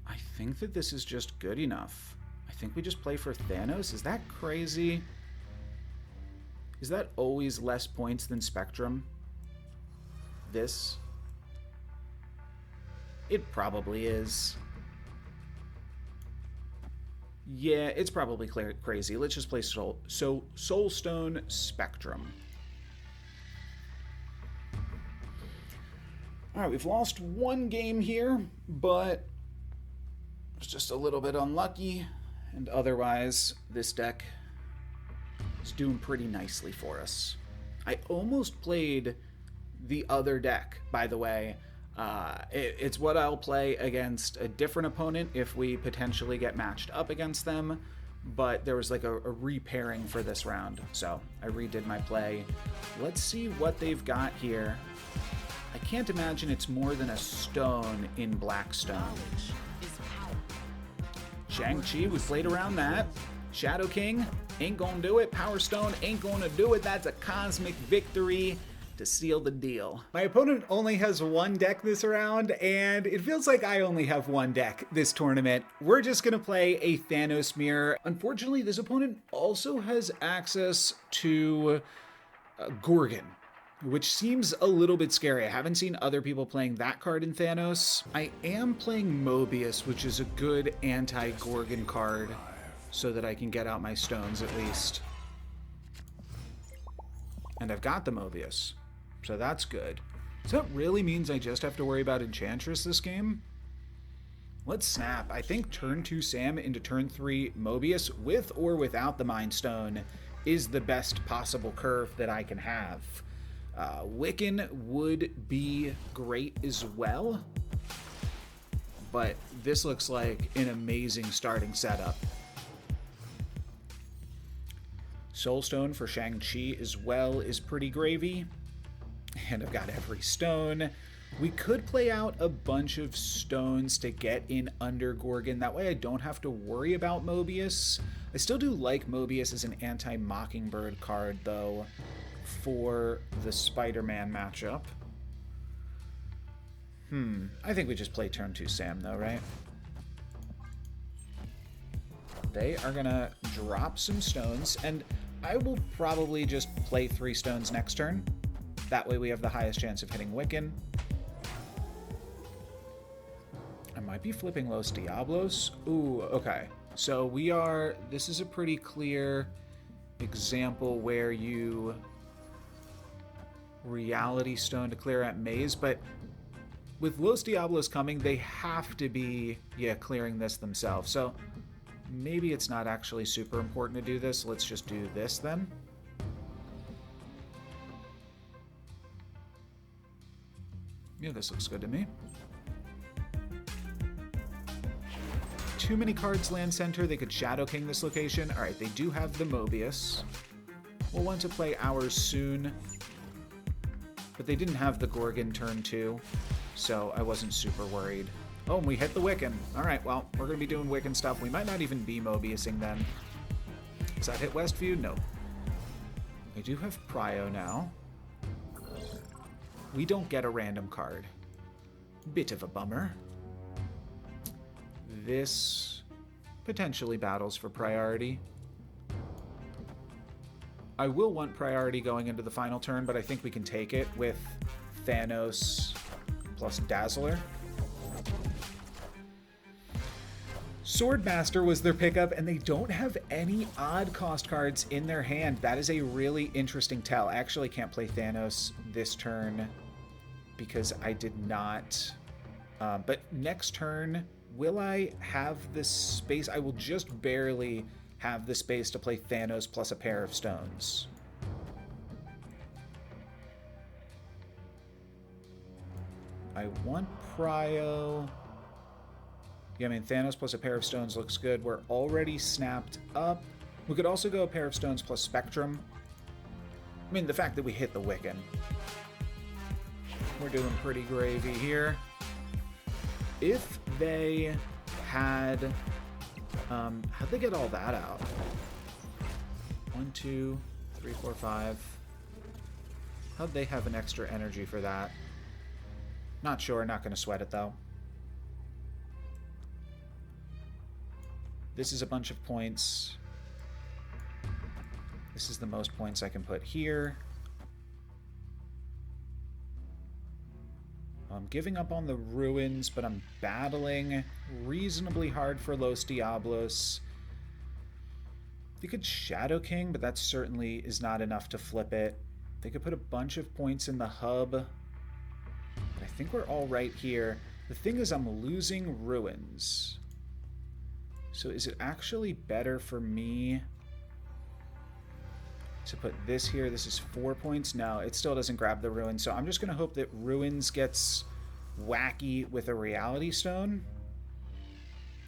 I think that this is just good enough. I think we just play for Thanos. Is that crazy? Is that always less points than Spectrum? This? It probably is. Yeah, it's probably crazy. Let's just play Soulstone Spectrum. Alright, we've lost one game here, but it's just a little bit unlucky. And otherwise, this deck is doing pretty nicely for us. I almost played the other deck, by the way. It's what I'll play against a different opponent if we potentially get matched up against them. But there was like a repairing for this round, so I redid my play. Let's see what they've got here. I can't imagine it's more than a stone in Blackstone. Shang-Chi, we played around that. Shadow King, ain't gonna do it. Power Stone, ain't gonna do it. That's a cosmic victory to seal the deal. My opponent only has one deck this round, and it feels like I only have one deck this tournament. We're just gonna play a Thanos Mirror. Unfortunately, this opponent also has access to Gorgon, which seems a little bit scary. I haven't seen other people playing that card in Thanos. I am playing Mobius, which is a good anti-Gorgon card, so that I can get out my stones at least. And I've got the Mobius, so that's good. So that really means I just have to worry about Enchantress this game? Let's snap. I think turn 2 Sam into turn 3 Mobius, with or without the Mind Stone, is the best possible curve that I can have. Wiccan would be great as well, but this looks like an amazing starting setup. Soulstone for Shang-Chi as well is pretty gravy, and I've got every stone. We could play out a bunch of stones to get in under Gorgon. That way I don't have to worry about Mobius. I still do like Mobius as an anti-Mockingbird card, though, for the Spider-Man matchup. I think we just play turn 2 Sam, though, right? They are gonna drop some stones, and I will probably just play 3 stones next turn. That way we have the highest chance of hitting Wiccan. I might be flipping Los Diablos. Ooh, okay. So this is a pretty clear example where you Reality Stone to clear at Maze, but with Los Diablos coming, they have to be, clearing this themselves. So maybe it's not actually super important to do this. Let's just do this then. Yeah, this looks good to me. Too many cards land center. They could Shadow King this location. All right, they do have the Mobius. We'll want to play ours soon. But they didn't have the Gorgon turn 2, so I wasn't super worried. Oh, and we hit the Wiccan. All right, well, we're going to be doing Wiccan stuff. We might not even be Mobiusing then. Does that hit Westview? No. I do have Prio now. We don't get a random card. Bit of a bummer. This potentially battles for priority. I will want priority going into the final turn, but I think we can take it with Thanos plus Dazzler. Swordmaster was their pickup, and they don't have any odd cost cards in their hand. That is a really interesting tell. I actually can't play Thanos this turn because I did not. But next turn, will I have the space? I will just barely have the space to play Thanos plus a pair of stones. I want Prio. Yeah, I mean, Thanos plus a pair of stones looks good. We're already snapped up. We could also go a pair of stones plus Spectrum. I mean, the fact that we hit the Wiccan. We're doing pretty gravy here. If they had... how'd they get all that out? 1, 2, 3, 4, 5. How'd they have an extra energy for that? Not sure, not going to sweat it though. This is a bunch of points. This is the most points I can put here. I'm giving up on the ruins, but I'm battling reasonably hard for Los Diablos. They could Shadow King, but that certainly is not enough to flip it. They could put a bunch of points in the hub. But I think we're all right here. The thing is, I'm losing ruins. So is it actually better for me to put this here? This is 4 points. No, it still doesn't grab the ruins. So I'm just going to hope that ruins gets wacky with a reality stone.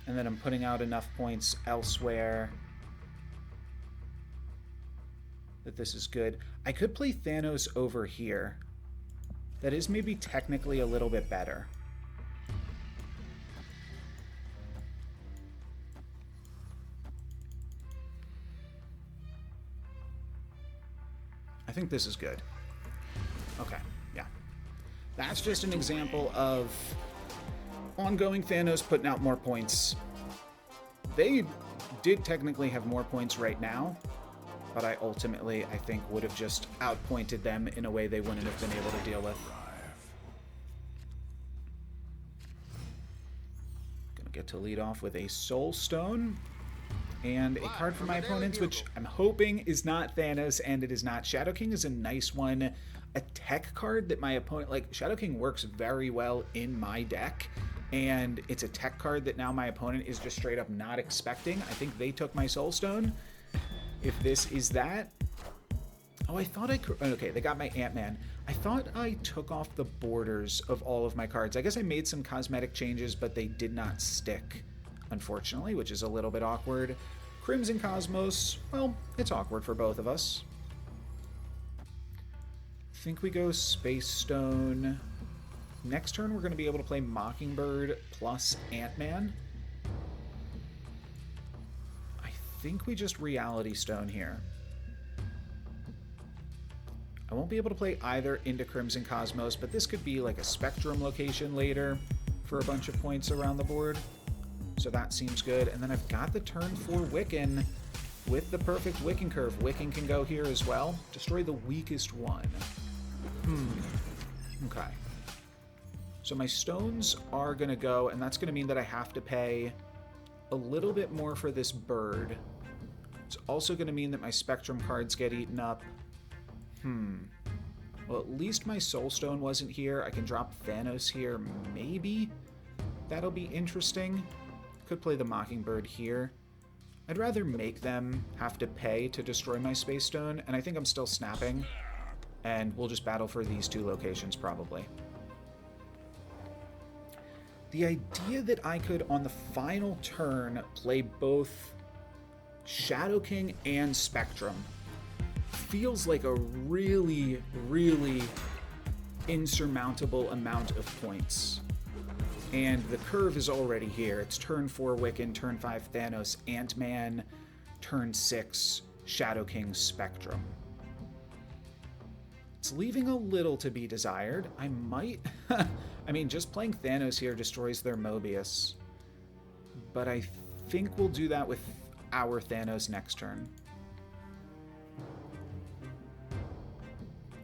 And then I'm putting out enough points elsewhere that this is good. I could play Thanos over here. That is maybe technically a little bit better. I think this is good. Okay, yeah. That's just an example of ongoing Thanos putting out more points. They did technically have more points right now, but I ultimately, I think, would have just outpointed them in a way they wouldn't have been able to deal with. Gonna get to lead off with a Soul Stone. And a card for my opponents, which I'm hoping is not Thanos, and it is not. Shadow King is a nice one. A tech card that my opponent... Like, Shadow King works very well in my deck, and it's a tech card that now my opponent is just straight up not expecting. I think they took my Soul Stone. If this is that... Oh, I thought I... Okay, they got my Ant-Man. I thought I took off the borders of all of my cards. I guess I made some cosmetic changes, but they did not stick, unfortunately, which is a little bit awkward. Crimson Cosmos, well, it's awkward for both of us. I think we go Space Stone. Next turn, we're going to be able to play Mockingbird plus Ant-Man. I think we just Reality Stone here. I won't be able to play either into Crimson Cosmos, but this could be like a Spectrum location later for a bunch of points around the board. So that seems good. And then I've got the turn 4 Wiccan with the perfect Wiccan curve. Wiccan can go here as well. Destroy the weakest one. Okay. So my stones are going to go, and that's going to mean that I have to pay a little bit more for this bird. It's also going to mean that my Spectrum cards get eaten up. Well, at least my Soul Stone wasn't here. I can drop Thanos here, maybe. That'll be interesting. Could play the Mockingbird here. I'd rather make them have to pay to destroy my Space Stone, and I think I'm still snapping. And we'll just battle for these two locations, probably. The idea that I could, on the final turn, play both Shadow King and Spectrum feels like a really, really insurmountable amount of points. And the curve is already here. It's turn 4 Wiccan, turn 5 Thanos, Ant-Man, turn 6 Shadow King, Spectrum. It's leaving a little to be desired. I might... I mean, just playing Thanos here destroys their Mobius. But I think we'll do that with our Thanos next turn.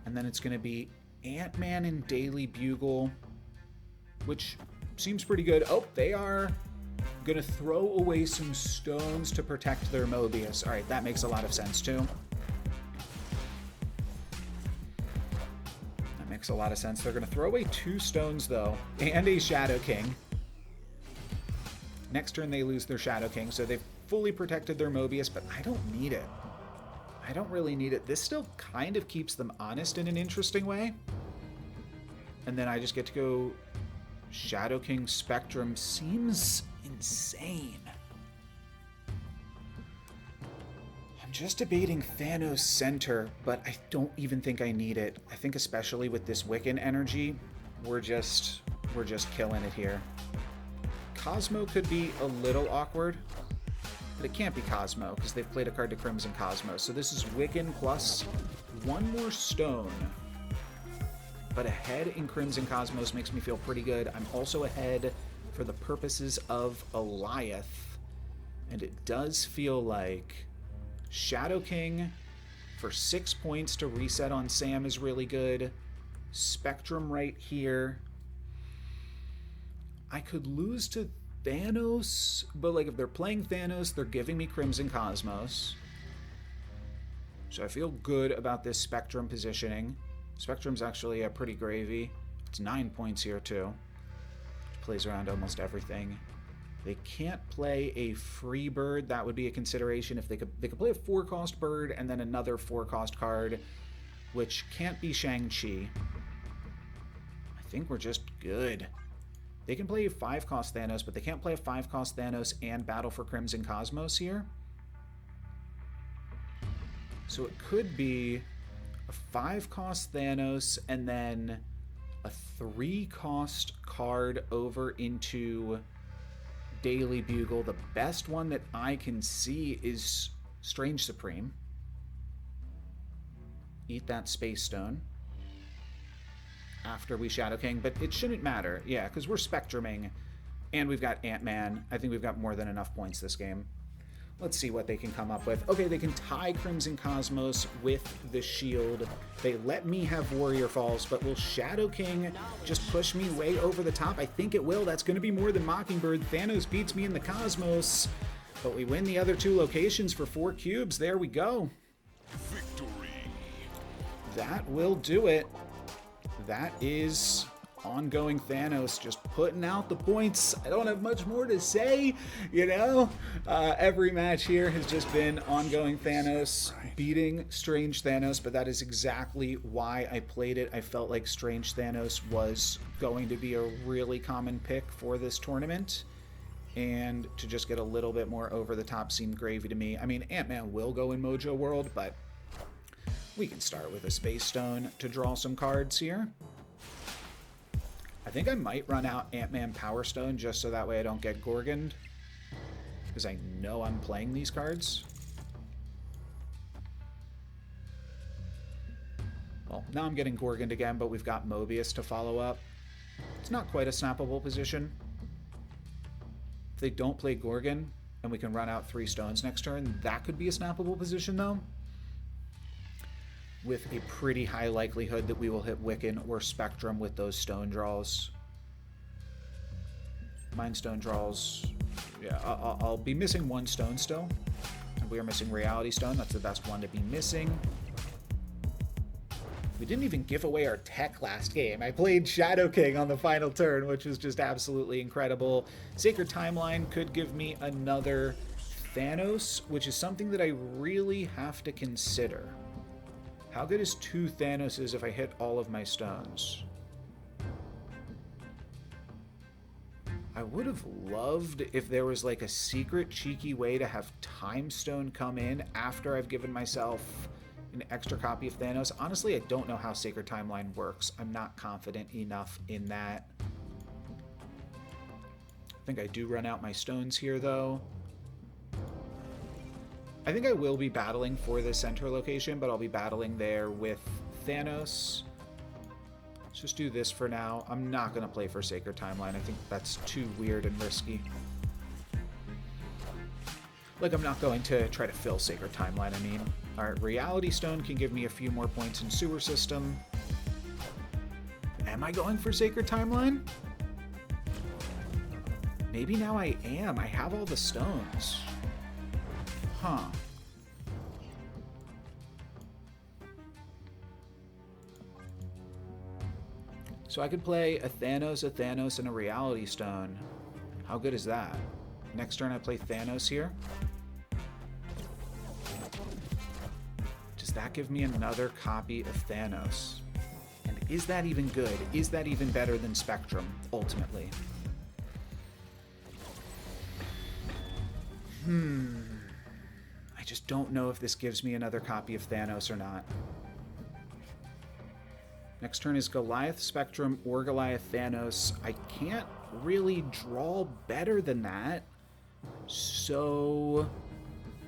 And then it's going to be Ant-Man and Daily Bugle, which seems pretty good. Oh, they are going to throw away some stones to protect their Mobius. All right, that makes a lot of sense, too. That makes a lot of sense. They're going to throw away 2 stones, though, and a Shadow King. Next turn, they lose their Shadow King, so they've fully protected their Mobius, but I don't need it. I don't really need it. This still kind of keeps them honest in an interesting way. And then I just get to go Shadow King Spectrum. Seems insane. I'm just debating Thanos Center, but I don't even think I need it. I think especially with this Wiccan energy, we're just killing it here. Cosmo could be a little awkward, but it can't be Cosmo because they've played a card to Crimson Cosmos. So this is Wiccan plus 1 more stone. But ahead in Crimson Cosmos makes me feel pretty good. I'm also ahead for the purposes of Eliath. And it does feel like Shadow King for 6 points to reset on Sam is really good. Spectrum right here. I could lose to Thanos, but like if they're playing Thanos, they're giving me Crimson Cosmos. So I feel good about this Spectrum positioning. Spectrum's actually a pretty gravy. It's 9 points here too. It plays around almost everything. They can't play a free bird. That would be a consideration. If they could play a 4-cost bird and then another 4-cost card, which can't be Shang-Chi. I think we're just good. They can play a 5-cost Thanos, but they can't play a 5-cost Thanos and battle for Crimson Cosmos here. So it could be a 5-cost Thanos and then a 3-cost card over into Daily Bugle. The best one that I can see is Strange Supreme. Eat that Space Stone after we Shadow King, but it shouldn't matter. Yeah, because we're Spectruming, and we've got Ant-Man. I think we've got more than enough points this game. Let's see what they can come up with. Okay, they can tie Crimson Cosmos with the shield. They let me have Warrior Falls, but will Shadow King just push me way over the top? I think it will. That's going to be more than Mockingbird. Thanos beats me in the Cosmos, but we win the other 2 locations for 4 cubes. There we go.
Victory.
That will do it. That is ongoing Thanos just putting out the points. I don't have much more to say, you know. Every match here has just been ongoing Thanos beating Strange Thanos, but that is exactly why I played it. I felt like Strange Thanos was going to be a really common pick for this tournament, and to just get a little bit more over the top seemed gravy to me. I mean, Ant-Man will go in Mojo World, but we can start with a Space Stone to draw some cards here. I think I might run out Ant-Man Power Stone just so that way I don't get Gorgoned, because I know I'm playing these cards. Well, now I'm getting Gorgoned again, but we've got Mobius to follow up. It's not quite a snappable position. If they don't play Gorgon and we can run out 3 stones next turn, that could be a snappable position though, with a pretty high likelihood that we will hit Wiccan or Spectrum with those stone draws. Mind Stone draws, yeah, I'll be missing 1 stone still. And we are missing Reality Stone. That's the best one to be missing. We didn't even give away our tech last game. I played Shadow King on the final turn, which was just absolutely incredible. Sacred Timeline could give me another Thanos, which is something that I really have to consider. How good is 2 Thanoses if I hit all of my stones? I would have loved if there was like a secret cheeky way to have Time Stone come in after I've given myself an extra copy of Thanos. Honestly, I don't know how Sacred Timeline works. I'm not confident enough in that. I think I do run out my stones here though. I think I will be battling for the center location, but I'll be battling there with Thanos. Let's just do this for now. I'm not going to play for Sacred Timeline. I think that's too weird and risky. Like, I'm not going to try to fill Sacred Timeline, I mean. Alright, Reality Stone can give me a few more points in Sewer System. Am I going for Sacred Timeline? Maybe now I am. I have all the stones. Huh. So I could play a Thanos, and a Reality Stone. How good is that? Next turn I play Thanos here. Does that give me another copy of Thanos? And is that even good? Is that even better than Spectrum, ultimately? I just don't know if this gives me another copy of Thanos or not. Next turn is Goliath Spectrum or Goliath Thanos. I can't really draw better than that. So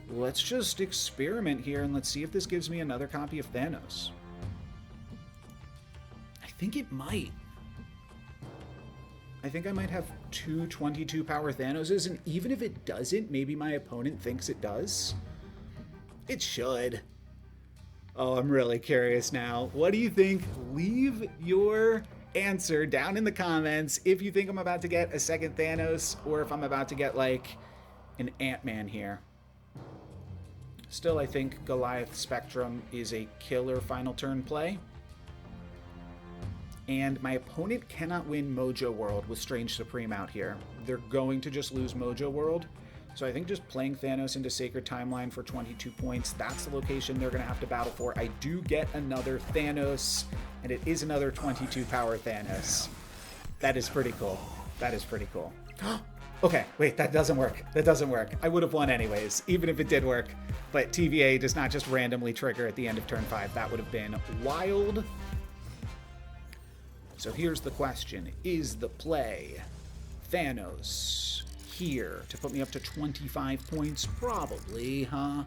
let's just experiment here and let's see if this gives me another copy of Thanos. I think it might. I think I might have two 22 power Thanoses, and even if it doesn't, maybe my opponent thinks it does. It should. Oh, I'm really curious now. What do you think? Leave your answer down in the comments if you think I'm about to get a second Thanos or if I'm about to get, like, an Ant-Man here. Still, I think Goliath Spectrum is a killer final turn play. And my opponent cannot win Mojo World with Strange Supreme out here. They're going to just lose Mojo World. So I think just playing Thanos into Sacred Timeline for 22 points, that's the location they're going to have to battle for. I do get another Thanos, and it is another 22 power Thanos. That is pretty cool. That is pretty cool. Okay, wait, that doesn't work. That doesn't work. I would have won anyways, even if it did work. But TVA does not just randomly trigger at the end of turn 5. That would have been wild. So here's the question. Is the play Thanos here to put me up to 25 points? Probably, huh?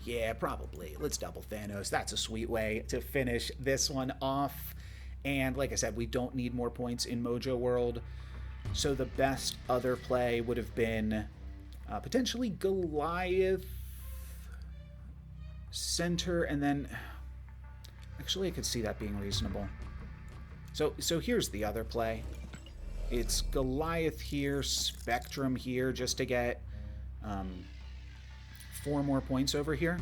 Yeah, probably. Let's double Thanos. That's a sweet way to finish this one off. And like I said, we don't need more points in Mojo World. So the best other play would have been potentially Goliath center, and then actually I could see that being reasonable. So here's the other play. It's Goliath here, Spectrum here, just to get 4 more points over here.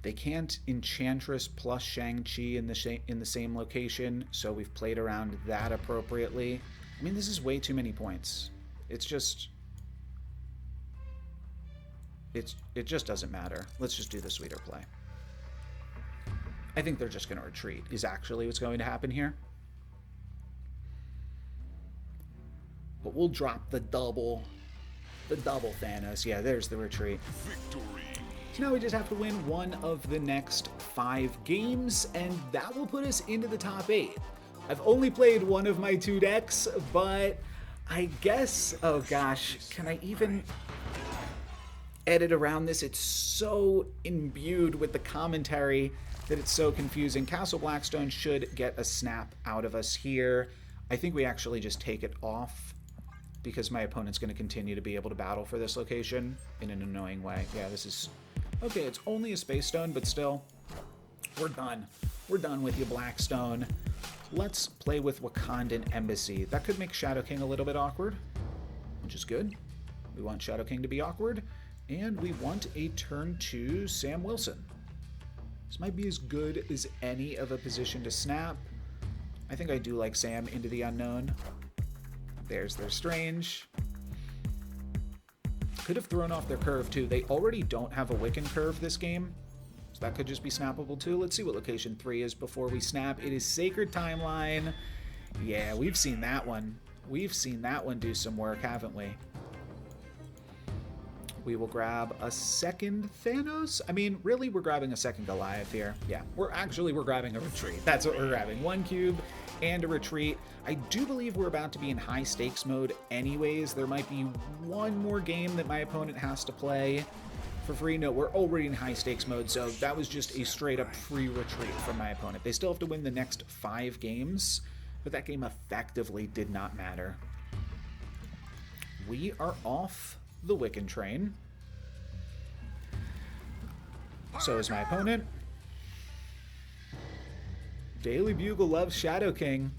They can't Enchantress plus Shang-Chi in the same location, so we've played around that appropriately. I mean, this is way too many points. It's just... It just doesn't matter. Let's just do the sweeter play. I think they're just going to retreat, is actually what's going to happen here. But we'll drop the double Thanos. Yeah, there's the retreat.
Victory.
So now we just have to win one of the next 5 games, and that will put us into the top 8. I've only played one of my 2 decks, but I guess, oh gosh, can I even edit around this? It's so imbued with the commentary that it's so confusing. Castle Blackstone should get a snap out of us here. I think we actually just take it off because my opponent's going to continue to be able to battle for this location in an annoying way. Yeah, this is... Okay, it's only a Space Stone, but still, we're done. We're done with you, Blackstone. Let's play with Wakandan Embassy. That could make Shadow King a little bit awkward, which is good. We want Shadow King to be awkward, and we want a turn 2 Sam Wilson. This might be as good as any of a position to snap. I think I do like Sam into the unknown. There's their Strange. Could have thrown off their curve too. They already don't have a Wiccan curve this game, so that could just be snappable too. Let's see what location 3 is before we snap. It is Sacred Timeline. Yeah, we've seen that one. We've seen that one do some work, haven't we? We will grab a second Thanos. I mean, really, we're grabbing a second Goliath here. Yeah, we're grabbing a retreat. That's what we're grabbing. 1 cube and a retreat. I do believe we're about to be in high stakes mode anyways. There might be one more game that my opponent has to play. for free? No, we're already in high stakes mode, so that was just a straight up free retreat from my opponent. They still have to win the next 5 games, but that game effectively did not matter. We are off the Wiccan train. So is my opponent. Daily Bugle loves Shadow King.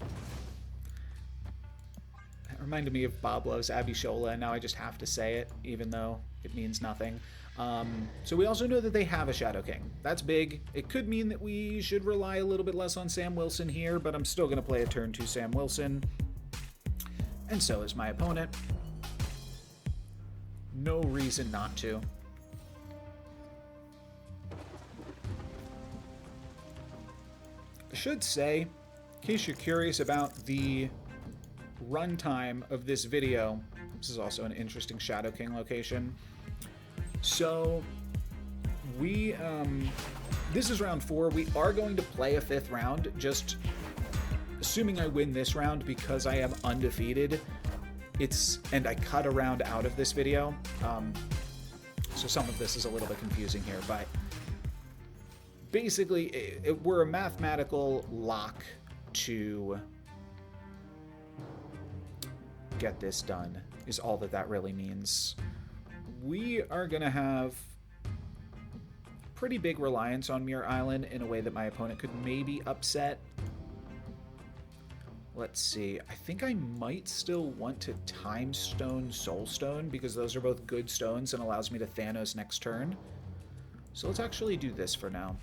That reminded me of Bob loves Abishola, and now I just have to say it, even though it means nothing. So we also know that they have a Shadow King. That's big. It could mean that we should rely a little bit less on Sam Wilson here, but I'm still going to play a turn 2 Sam Wilson. And so is my opponent. No reason not to. I should say, in case you're curious about the runtime of this video, this is also an interesting Shadow King location. So, this is round 4. We are going to play a 5th round, just assuming I win this round because I am undefeated. And I cut a round out of this video. So some of this is a little bit confusing here, but basically, we're a mathematical lock to get this done, is all that really means. We are going to have pretty big reliance on Muir Island in a way that my opponent could maybe upset. Let's see. I think I might still want to Time Stone, Soul Stone, because those are both good stones and allows me to Thanos next turn. So let's actually do this for now.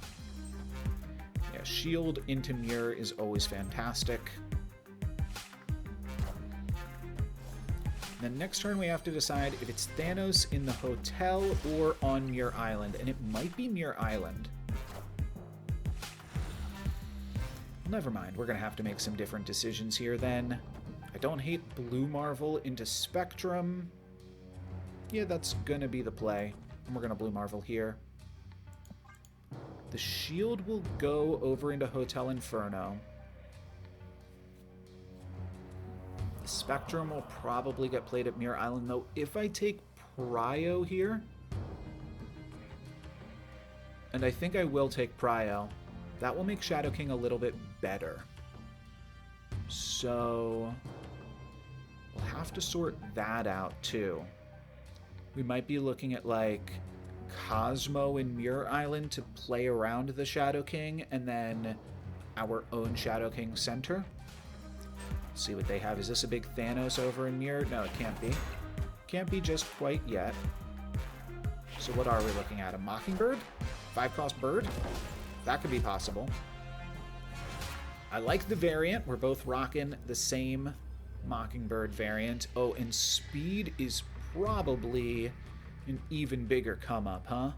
Yeah, shield into Muir is always fantastic. Then next turn we have to decide if it's Thanos in the hotel or on Muir Island, and it might be Muir Island. Never mind, we're going to have to make some different decisions here then. I don't hate Blue Marvel into Spectrum. Yeah, that's going to be the play. And we're going to Blue Marvel here. The shield will go over into Hotel Inferno. The Spectrum will probably get played at Muir Island, though. If I take Prio here, and I think I will take Prio, that will make Shadow King a little bit better. So we'll have to sort that out too. We might be looking at like Cosmo and Muir Island to play around the Shadow King, and then our own Shadow King center. See what they have. Is this a big Thanos over in Muir? No, it can't be. Can't be just quite yet. So what are we looking at? A Mockingbird? 5-cost bird? That could be possible. I like the variant. We're both rocking the same Mockingbird variant. Oh, and speed is probably an even bigger come up, huh?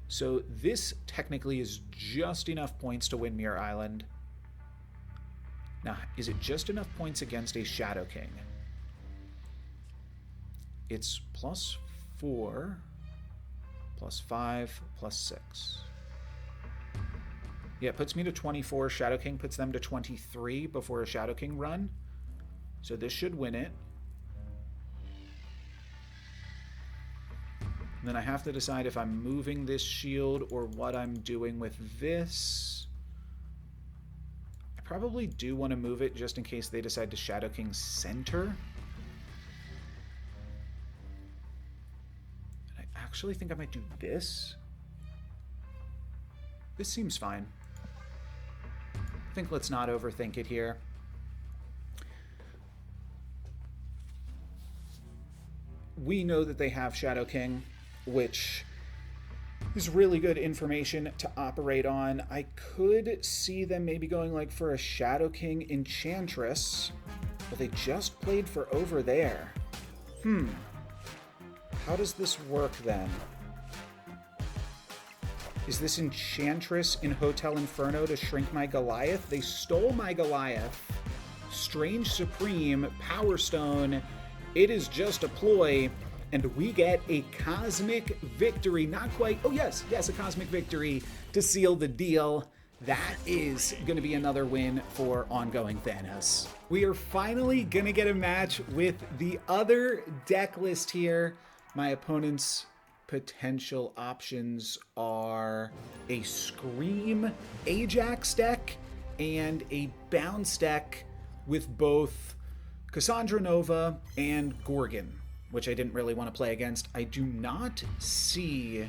So this technically is just enough points to win Muir Island. Now, is it just enough points against a Shadow King? It's +4, +5, +6. Yeah, it puts me to 24. Shadow King puts them to 23 before a Shadow King run. So this should win it. And then I have to decide if I'm moving this shield or what I'm doing with this. I probably do want to move it just in case they decide to Shadow King center. And I actually think I might do this. This seems fine. I think let's not overthink it here. We know that they have Shadow King, which is really good information to operate on. I could see them maybe going like for a Shadow King Enchantress, but they just played for over there. How does this work then? Is this Enchantress in Hotel Inferno to shrink my Goliath? They stole my Goliath. Strange Supreme, Power Stone. It is just a ploy, and we get a cosmic victory. Not quite. Oh, yes, a cosmic victory to seal the deal. That is going to be another win for ongoing Thanos. We are finally going to get a match with the other deck list here. My opponent's potential options are a Scream Ajax deck and a bounce deck with both Cassandra Nova and Gorgon, which I didn't really want to play against. I do not see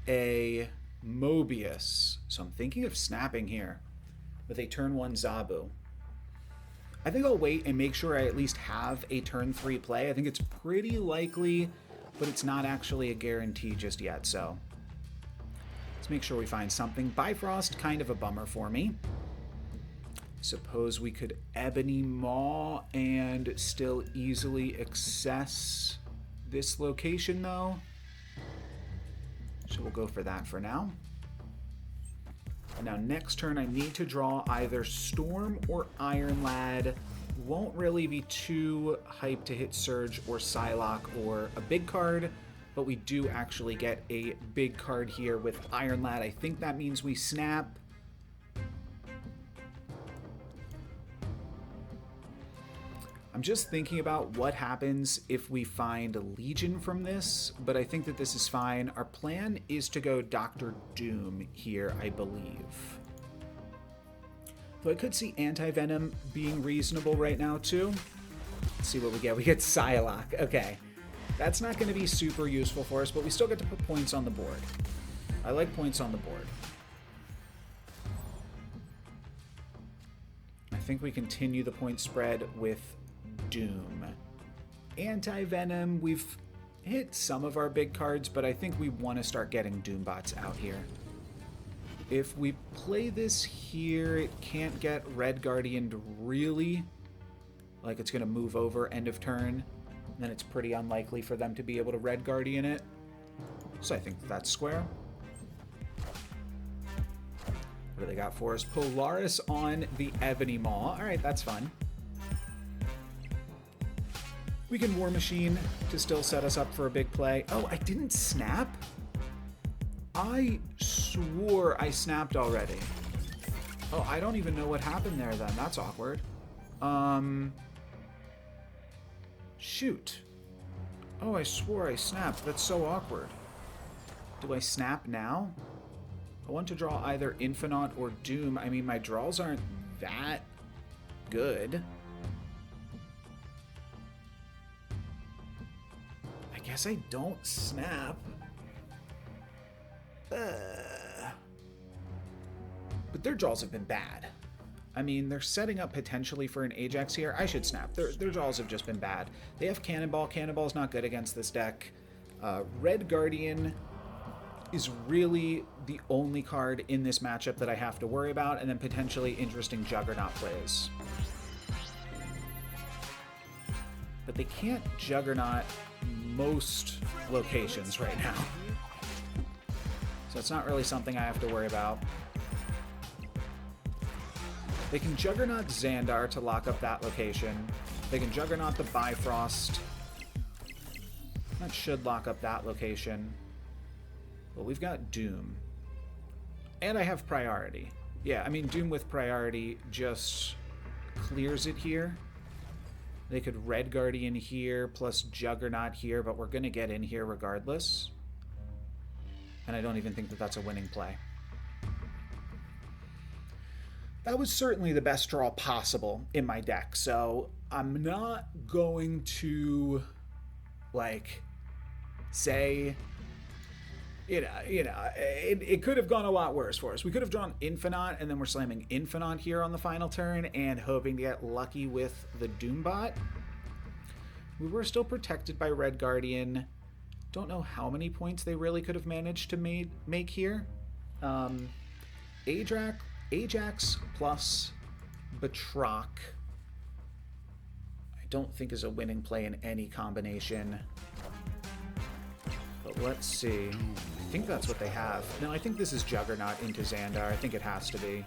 a Mobius, so I'm thinking of snapping here with a turn 1 Zabu. I think I'll wait and make sure I at least have a turn 3 play. I think it's pretty likely, but it's not actually a guarantee just yet, so let's make sure we find something. Bifrost, kind of a bummer for me. Suppose we could Ebony Maw and still easily access this location, though. So we'll go for that for now. Now, next turn, I need to draw either Storm or Iron Lad. Won't really be too hyped to hit Surge or Psylocke or a big card, but we do actually get a big card here with Iron Lad. I think that means we snap. I'm just thinking about what happens if we find a Legion from this, but I think that this is fine. Our plan is to go Dr. Doom here, I believe. Though I could see Anti-Venom being reasonable right now, too. Let's see what we get. We get Psylocke. Okay. That's not going to be super useful for us, but we still get to put points on the board. I like points on the board. I think we continue the point spread with Doom. Anti-Venom, we've hit some of our big cards, but I think we want to start getting Doombots out here. If we play this here, it can't get Red Guardian really. Like, it's going to move over end of turn. Then it's pretty unlikely for them to be able to Red Guardian it. So I think that's square. What do they got for us? Polaris on the Ebony Maw. All right, that's fun. We can War Machine to still set us up for a big play. Oh, I didn't snap? I swore I snapped already. Oh, I don't even know what happened there then. That's awkward. Shoot. Oh, I swore I snapped. That's so awkward. Do I snap now? I want to draw either Infinite or Doom. I mean, my draws aren't that good. I guess I don't snap. But their draws have been bad. I mean, they're setting up potentially for an Ajax here. I should snap. Their draws have just been bad. They have Cannonball. Cannonball's not good against this deck. Red Guardian is really the only card in this matchup that I have to worry about, and then potentially interesting Juggernaut plays. But they can't Juggernaut most locations right now. So it's not really something I have to worry about. They can Juggernaut Xandar to lock up that location. They can Juggernaut the Bifrost. That should lock up that location. But we've got Doom. And I have Priority. Yeah, I mean, Doom with Priority just clears it here. They could Red Guardian here, plus Juggernaut here, but we're going to get in here regardless. And I don't even think that that's a winning play. That was certainly the best draw possible in my deck, so I'm not going to, like, say, it could have gone a lot worse for us. We could have drawn Infinite, and then we're slamming Infinite here on the final turn and hoping to get lucky with the Doombot. We were still protected by Red Guardian. Don't know how many points they really could have managed to make here. Ajax plus Batroc, I don't think is a winning play in any combination. But let's see. I think that's what they have. No, I think this is Juggernaut into Xandar. I think it has to be.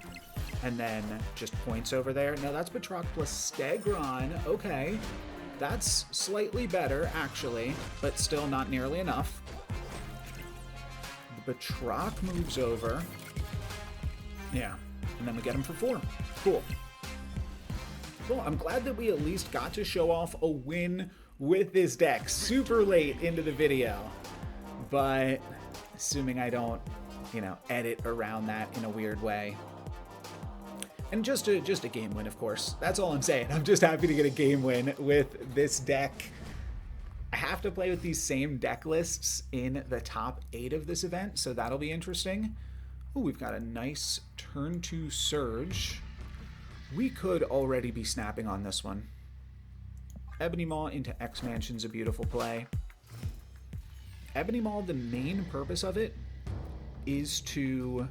And then just points over there. No, that's Batroc plus Stegron. Okay. That's slightly better, actually, but still not nearly enough. The Batroc moves over. Yeah. And then we get him for 4. Cool. Well, I'm glad that we at least got to show off a win with this deck super late into the video. but assuming I don't, edit around that in a weird way. And just a game win, of course. That's all I'm saying. I'm just happy to get a game win with this deck. I have to play with these same deck lists in the top 8 of this event, so that'll be interesting. Ooh, we've got a nice turn 2 Surge. We could already be snapping on this one. Ebony Maw into X Mansion's a beautiful play. Ebony Maw, the main purpose of it is to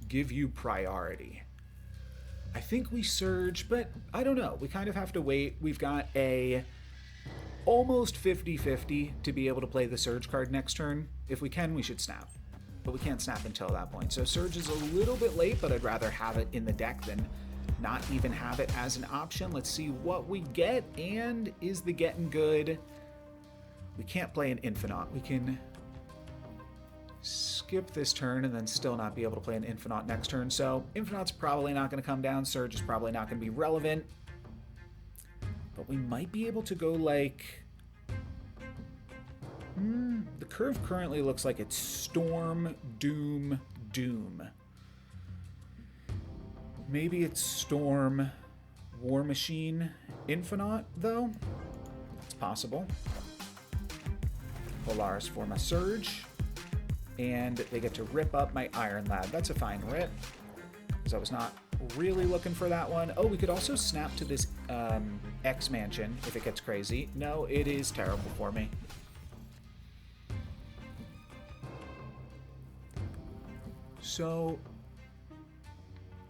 give you priority. I think we Surge, but I don't know. We kind of have to wait. We've got a almost 50-50 to be able to play the Surge card next turn. If we can, we should snap. But we can't snap until that point. So Surge is a little bit late, but I'd rather have it in the deck than not even have it as an option. Let's see what we get, and is the getting good? We can't play an Infinite. We can skip this turn and then still not be able to play an Infinite next turn. So Infinite's probably not going to come down. Surge is probably not going to be relevant. But we might be able to go like... the curve currently looks like it's Storm, Doom, Doom. Maybe it's Storm, War Machine, Infinite, though. It's possible. Polaris for my Surge. And they get to rip up my Iron Lad. That's a fine rip, because I was not really looking for that one. Oh, we could also snap to this X Mansion if it gets crazy. No, it is terrible for me. So,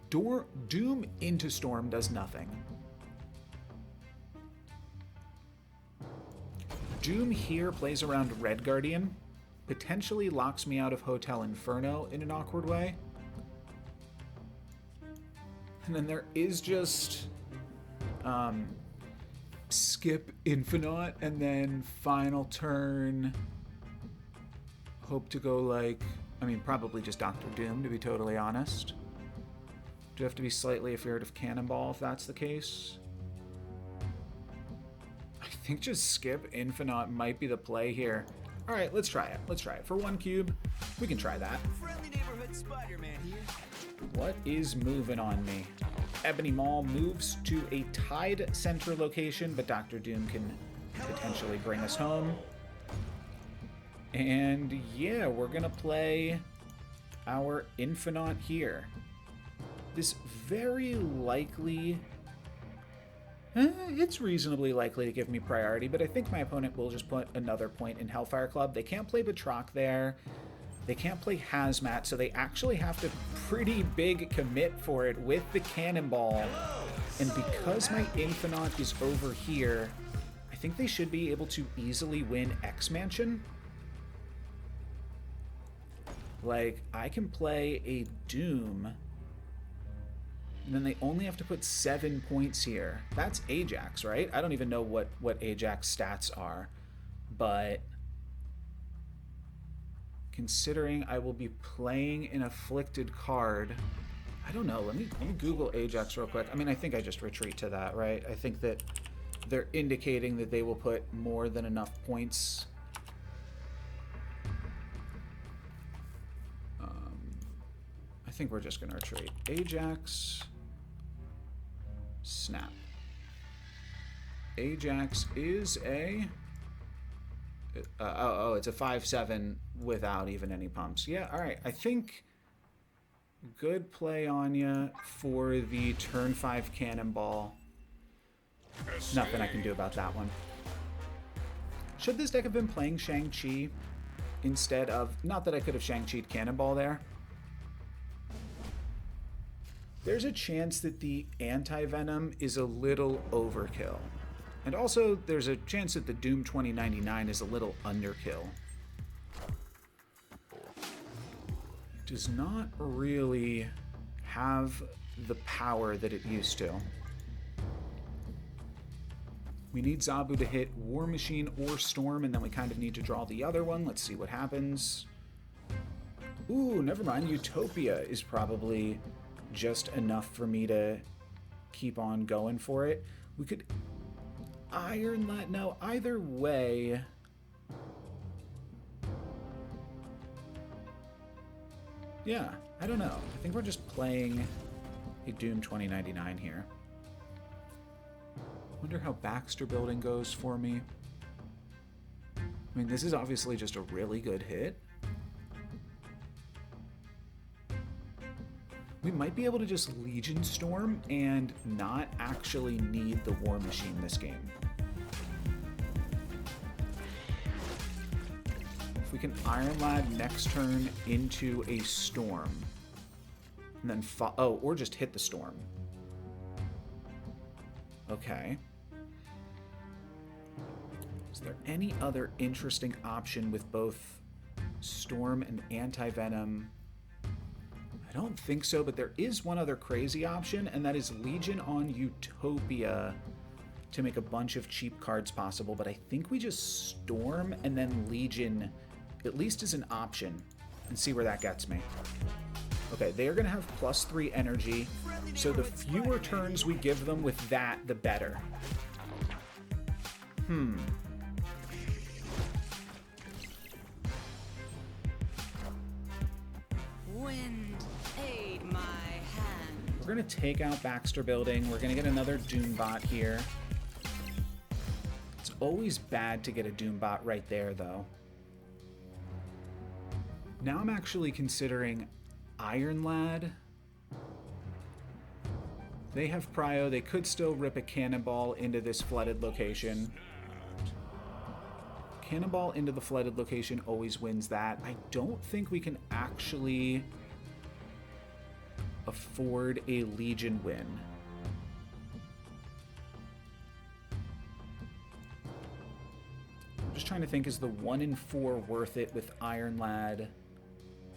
Doom into Storm does nothing. Doom here plays around Red Guardian. Potentially locks me out of Hotel Inferno in an awkward way. And then there is just skip Infinite and then final turn. Hope to go like, probably just Dr. Doom, to be totally honest. Do have to be slightly afraid of Cannonball if that's the case. I think just skip Infinite might be the play here. All right, let's try it. Let's try it. For 1 cube, we can try that.
Friendly neighborhood Spider-Man here.
What is moving on me? Ebony Maw moves to a tied center location, but Dr. Doom can potentially bring us home. And yeah, we're gonna play our Infinite here. This very likely... it's reasonably likely to give me priority, but I think my opponent will just put another point in Hellfire Club. They can't play Batroc there. They can't play Hazmat, so they actually have to pretty big commit for it with the Cannonball. And because my Infinite is over here, I think they should be able to easily win X Mansion. Like, I can play a Doom... and then they only have to put 7 points here. That's Ajax, right? I don't even know what Ajax stats are. But considering I will be playing an afflicted card, I don't know. Let me Google Ajax real quick. I think I just retreat to that, right? I think that they're indicating that they will put more than enough points. I think we're just going to retreat. Ajax... snap. Ajax is a... it's a 5/7 without even any pumps. Yeah, all right. I think good play on ya for the turn 5 Cannonball. Nothing I can do about that one. Should this deck have been playing Shang-Chi instead of... not that I could have Shang-Chi'd Cannonball there. There's a chance that the Anti-Venom is a little overkill. And also, there's a chance that the Doom 2099 is a little underkill. It does not really have the power that it used to. We need Zabu to hit War Machine or Storm, and then we kind of need to draw the other one. Let's see what happens. Ooh, never mind. Utopia is probably... just enough for me to keep on going for it. We could Iron Lad. No, either way, Yeah, I don't know. I think we're just playing a Doom 2099 here. Wonder how Baxter building goes for me. I mean, this is obviously just a really good hit. We might be able to just Legion Storm and not actually need the War Machine this game. If we can Iron Lad next turn into a Storm, and then or just hit the Storm. Okay. Is there any other interesting option with both Storm and Anti-Venom? I don't think so, but there is one other crazy option, and that is Legion on Utopia to make a bunch of cheap cards possible, but I think we just Storm and then Legion, at least as an option, and see where that gets me. Okay, they are going to have +3 energy, so the fewer turns we give them with that, the better.
Wind, aid my hand.
We're going to take out Baxter Building. We're going to get another Doombot here. It's always bad to get a Doombot right there, though. Now I'm actually considering Iron Lad. They have Prio. They could still rip a Cannonball into this flooded location. Cannonball into the flooded location always wins that. I don't think we can actually afford a Legion win. I'm just trying to think, is the 1 in 4 worth it with Iron Lad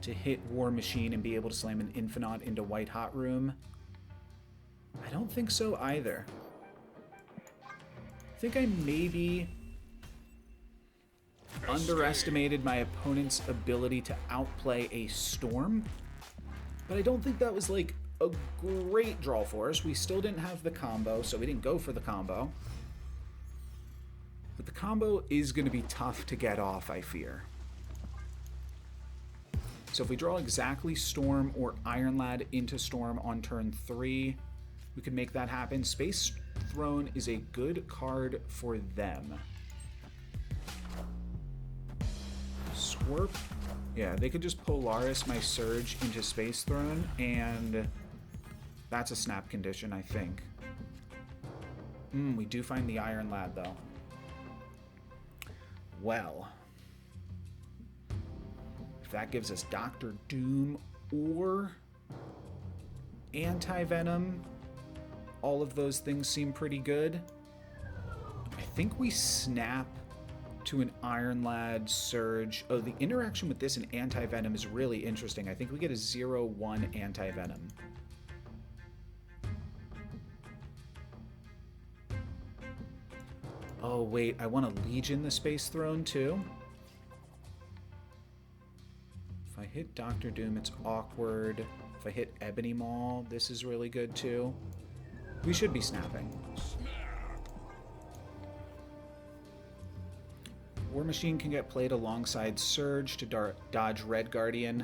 to hit War Machine and be able to slam an Infinite into White Hot Room? I don't think so either. I think I maybe underestimated my opponent's ability to outplay a Storm, but I don't think that was like a great draw for us. We still didn't have the combo, so we didn't go for the combo. But the combo is going to be tough to get off, I fear. So if we draw exactly Storm or Iron Lad into Storm on turn 3, we can make that happen. Space Throne is a good card for them. Swerp. Yeah, they could just Polaris my Surge into Space Throne, and that's a snap condition, I think. We do find the Iron Lad, though. Well, if that gives us Dr. Doom or Anti-Venom, all of those things seem pretty good. I think we snap to an Iron Lad Surge. Oh, the interaction with this and Anti-Venom is really interesting. I think we get a 0-1 Anti-Venom. Oh, wait, I want to Legion the Space Throne, too. If I hit Dr. Doom, it's awkward. If I hit Ebony Maw, this is really good, too. We should be snapping. War Machine can get played alongside Surge to dodge Red Guardian.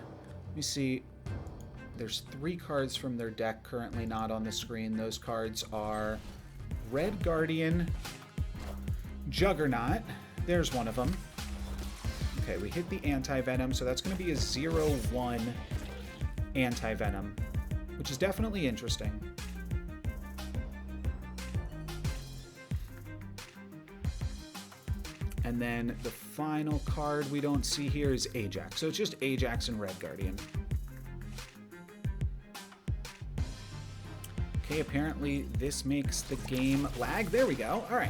Let me see. There's 3 cards from their deck currently not on the screen. Those cards are Red Guardian, Juggernaut. There's one of them. Okay, we hit the Anti-Venom, so that's going to be a 0-1 Anti-Venom, which is definitely interesting. And then the final card we don't see here is Ajax. So it's just Ajax and Red Guardian. Okay, apparently this makes the game lag. There we go. All right,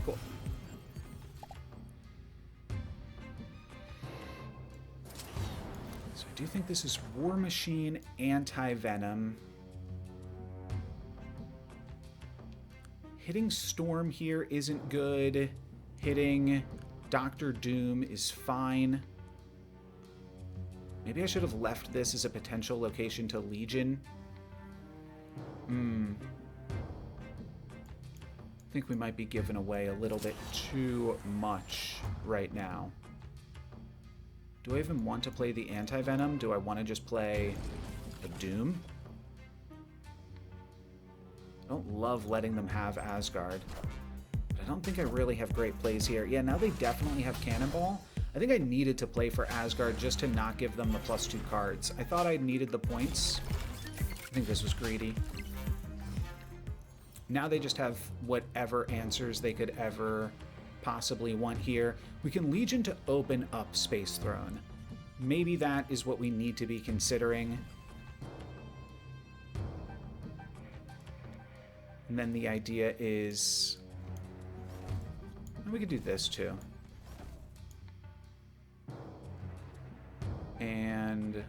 cool. So I do think this is War Machine, Anti-Venom. Hitting Storm here isn't good. Hitting Dr. Doom is fine. Maybe I should have left this as a potential location to Legion. I think we might be giving away a little bit too much right now. Do I even want to play the Anti-Venom? Do I want to just play a Doom? I don't love letting them have Asgard. But I don't think I really have great plays here. Yeah, now they definitely have Cannonball. I think I needed to play for Asgard just to not give them the +2 cards. I thought I needed the points. I think this was greedy. Now they just have whatever answers they could ever possibly want here. We can Legion to open up Space Throne. Maybe that is what we need to be considering. And then the idea is... we could do this too. And...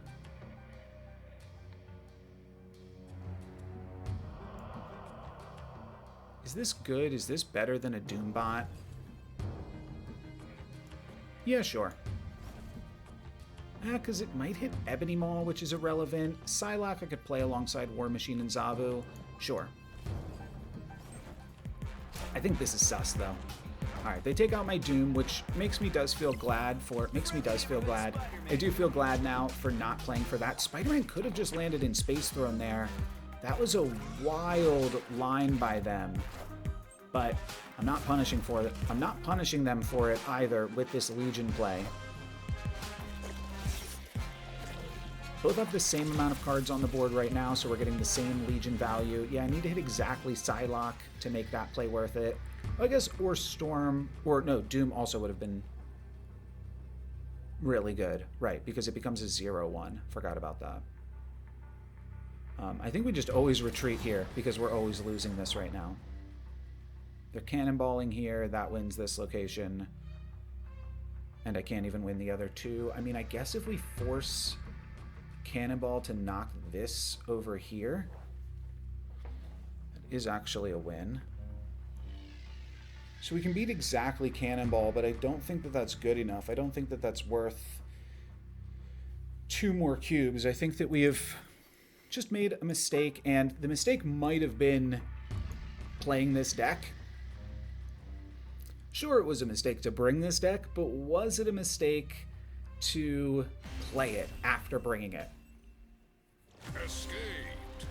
is this good? Is this better than a Doombot? Yeah, sure. Because it might hit Ebony Maw, which is irrelevant. Psylocke I could play alongside War Machine and Zabu. Sure. I think this is sus, though. Alright, they take out my Doom, which makes me feel glad. I do feel glad now for not playing for that. Spider-Man could have just landed in Space Throne there. That was a wild line by them. But I'm not punishing for it. I'm not punishing them for it either with this Legion play. Both have the same amount of cards on the board right now, so we're getting the same Legion value. Yeah, I need to hit exactly Psylocke to make that play worth it. I guess, or Storm, or no, Doom also would have been really good. Right, because it becomes a 0-1. Forgot about that. I think we just always retreat here because we're always losing this right now. They're cannonballing here. That wins this location. And I can't even win the other two. I mean, I guess if we force Cannonball to knock this over here, that is actually a win. So we can beat exactly Cannonball, but I don't think that that's good enough. I don't think that that's worth 2 more cubes. I think that we have just made a mistake, and the mistake might have been playing this deck. Sure, it was a mistake to bring this deck, but was it a mistake to play it after bringing it?
Escaped.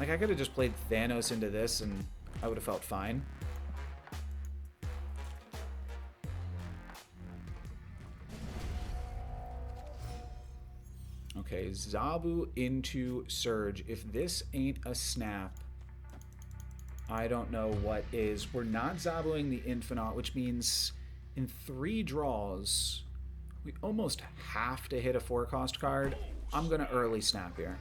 Like, I could have just played Thanos into this, and I would have felt fine. Okay, Zabu into Surge. If this ain't a snap, I don't know what is. We're not Zabuing the Infinite, which means in 3 draws, we almost have to hit a 4-cost card. I'm going to early snap here.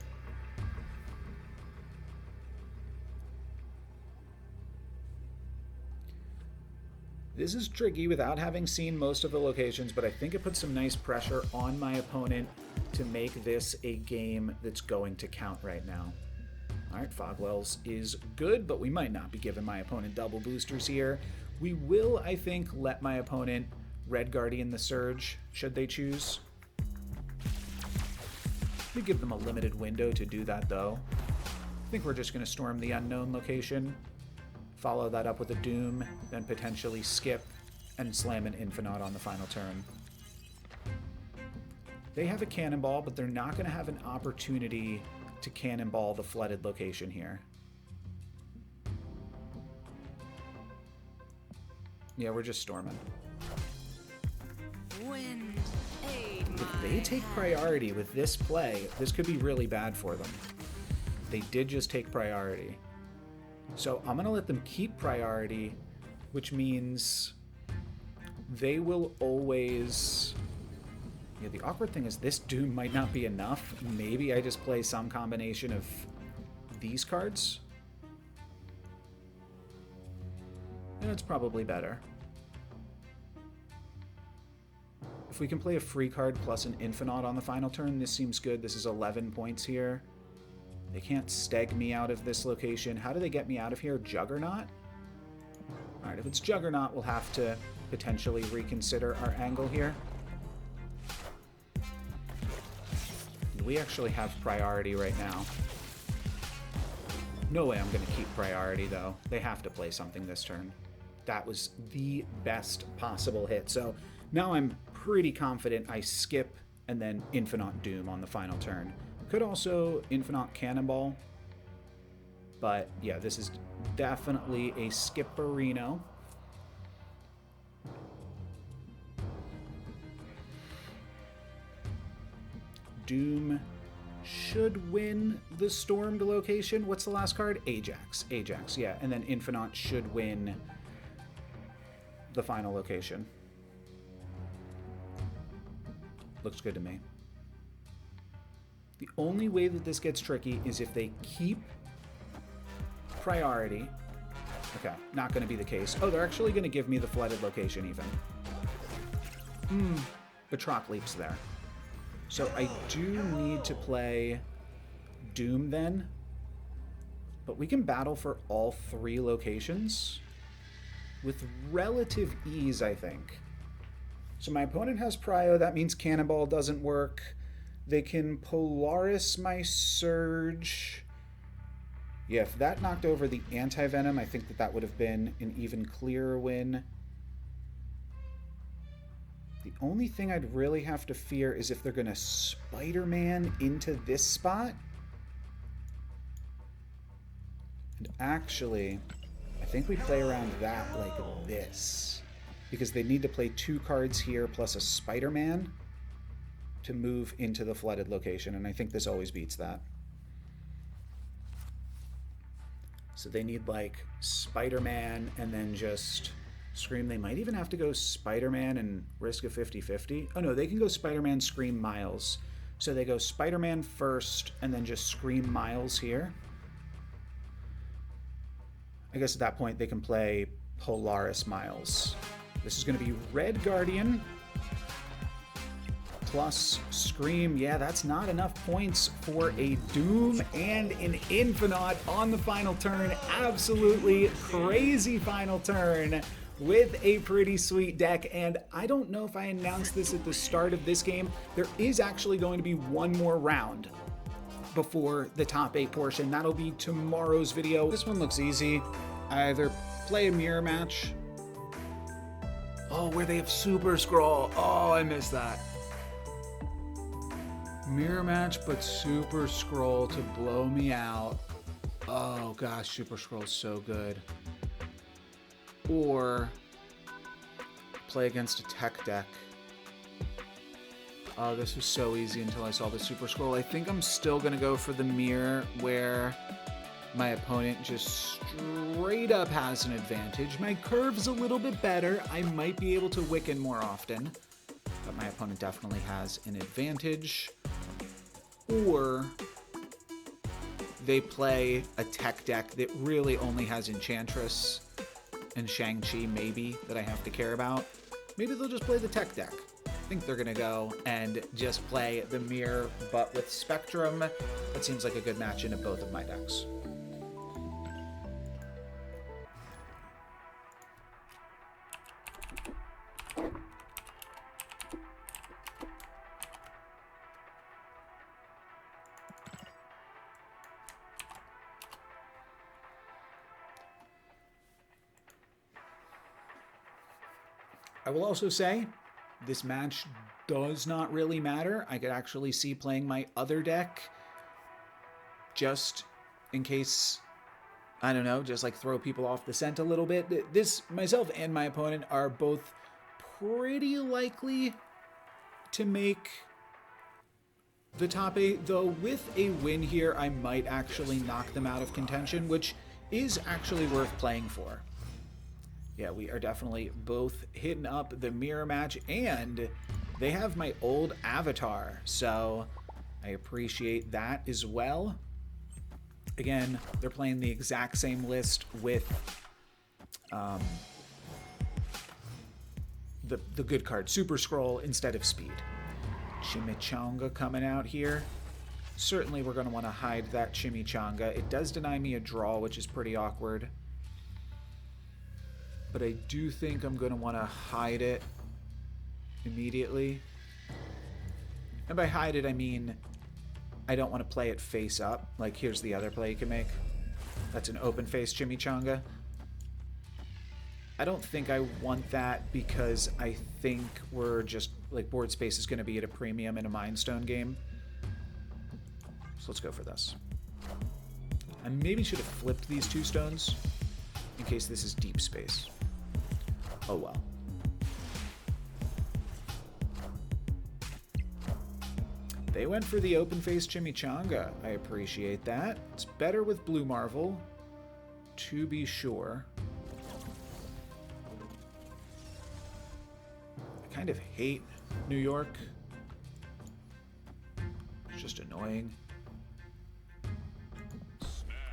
This is tricky without having seen most of the locations, but I think it puts some nice pressure on my opponent to make this a game that's going to count right now. All right, Fogwells is good, but we might not be giving my opponent double boosters here. We will, I think, let my opponent Red Guardian the Surge, should they choose. We give them a limited window to do that, though. I think we're just going to storm the unknown location, follow that up with a Doom, then potentially skip and slam an Infinite on the final turn. They have a Cannonball, but they're not going to have an opportunity to Cannonball the flooded location here. Yeah, we're just storming.
Wind, aid
If they take priority with this play, this could be really bad for them. They did just take priority. So I'm going to let them keep priority, which means they will always... Yeah, the awkward thing is this Doom might not be enough. Maybe I just play some combination of these cards. And it's probably better. If we can play a free card plus an Infinite on the final turn, this seems good. This is 11 points here. They can't steg me out of this location. How do they get me out of here? Juggernaut? Alright, if it's Juggernaut, we'll have to potentially reconsider our angle here. We actually have priority right now. No way I'm going to keep priority, though. They have to play something this turn. That was the best possible hit. So Now I'm pretty confident I skip and then Infinite Doom on the final turn. Could also Infinite Cannonball. But yeah, this is definitely a skipperino. Doom should win the stormed location. What's the last card? Ajax. Ajax, yeah. And then Infinite should win the final location. Looks good to me. The only way that this gets tricky is if they keep priority. Okay, not going to be the case. Oh, they're actually going to give me the flooded location even. Batroc leaps there. So I do need to play Doom then. But we can battle for all 3 locations with relative ease, I think. So my opponent has Prio. That means Cannonball doesn't work. They can Polaris my Surge. Yeah, if that knocked over the Anti-Venom, I think that that would have been an even clearer win. The only thing I'd really have to fear is if they're going to Spider-Man into this spot. And actually, I think we play around that like this. Because they need to play 2 cards here plus a Spider-Man to move into the flooded location. And I think this always beats that. So they need like Spider-Man and then just Scream. They might even have to go Spider-Man and risk a 50-50. Oh no, they can go Spider-Man, Scream, Miles. So they go Spider-Man first and then just Scream Miles here. I guess at that point they can play Polaris Miles. This is going to be Red Guardian plus Scream. Yeah, that's not enough points for a Doom and an Infinite on the final turn. Absolutely crazy final turn with a pretty sweet deck. And I don't know if I announced this at the start of this game. There is actually going to be one more round before the top 8 portion. That'll be tomorrow's video. This one looks easy. I either play a mirror match. Oh, where they have Super Scroll. Oh, I missed that. Mirror match, but Super Scroll to blow me out. Oh gosh, Super Scroll's so good. Or play against a tech deck. Oh, this was so easy until I saw the Super Scroll. I think I'm still gonna go for the mirror where my opponent just straight up has an advantage. My curve's a little bit better. I might be able to Wiccan more often, but my opponent definitely has an advantage. Or they play a tech deck that really only has Enchantress and Shang-Chi maybe that I have to care about. Maybe they'll just play the tech deck. I think they're gonna go and just play the mirror but with Spectrum. That seems like a good match into both of my decks. I will also say, this match does not really matter. I could actually see playing my other deck just in case, I don't know, just like throw people off the scent a little bit. This, myself and my opponent are both pretty likely to make the top 8, though with a win here, I might actually knock them out of contention, which is actually worth playing for. Yeah, we are definitely both hitting up the mirror match, and they have my old avatar, so I appreciate that as well. Again, they're playing the exact same list with the good card, Super Scroll, instead of Speed. Chimichanga coming out here. Certainly we're going to want to hide that Chimichanga. It does deny me a draw, which is pretty awkward. But I do think I'm going to want to hide it immediately. And by hide it, I mean I don't want to play it face up. Like, here's the other play you can make. That's an open face Chimichanga. I don't think I want that because I think we're just, like, board space is going to be at a premium in a Mind Stone game. So let's go for this. I maybe should have flipped these 2 stones in case this is deep space. Oh well. They went for the open face chimichanga. I appreciate that. It's better with Blue Marvel, to be sure. I kind of hate New York. It's just annoying.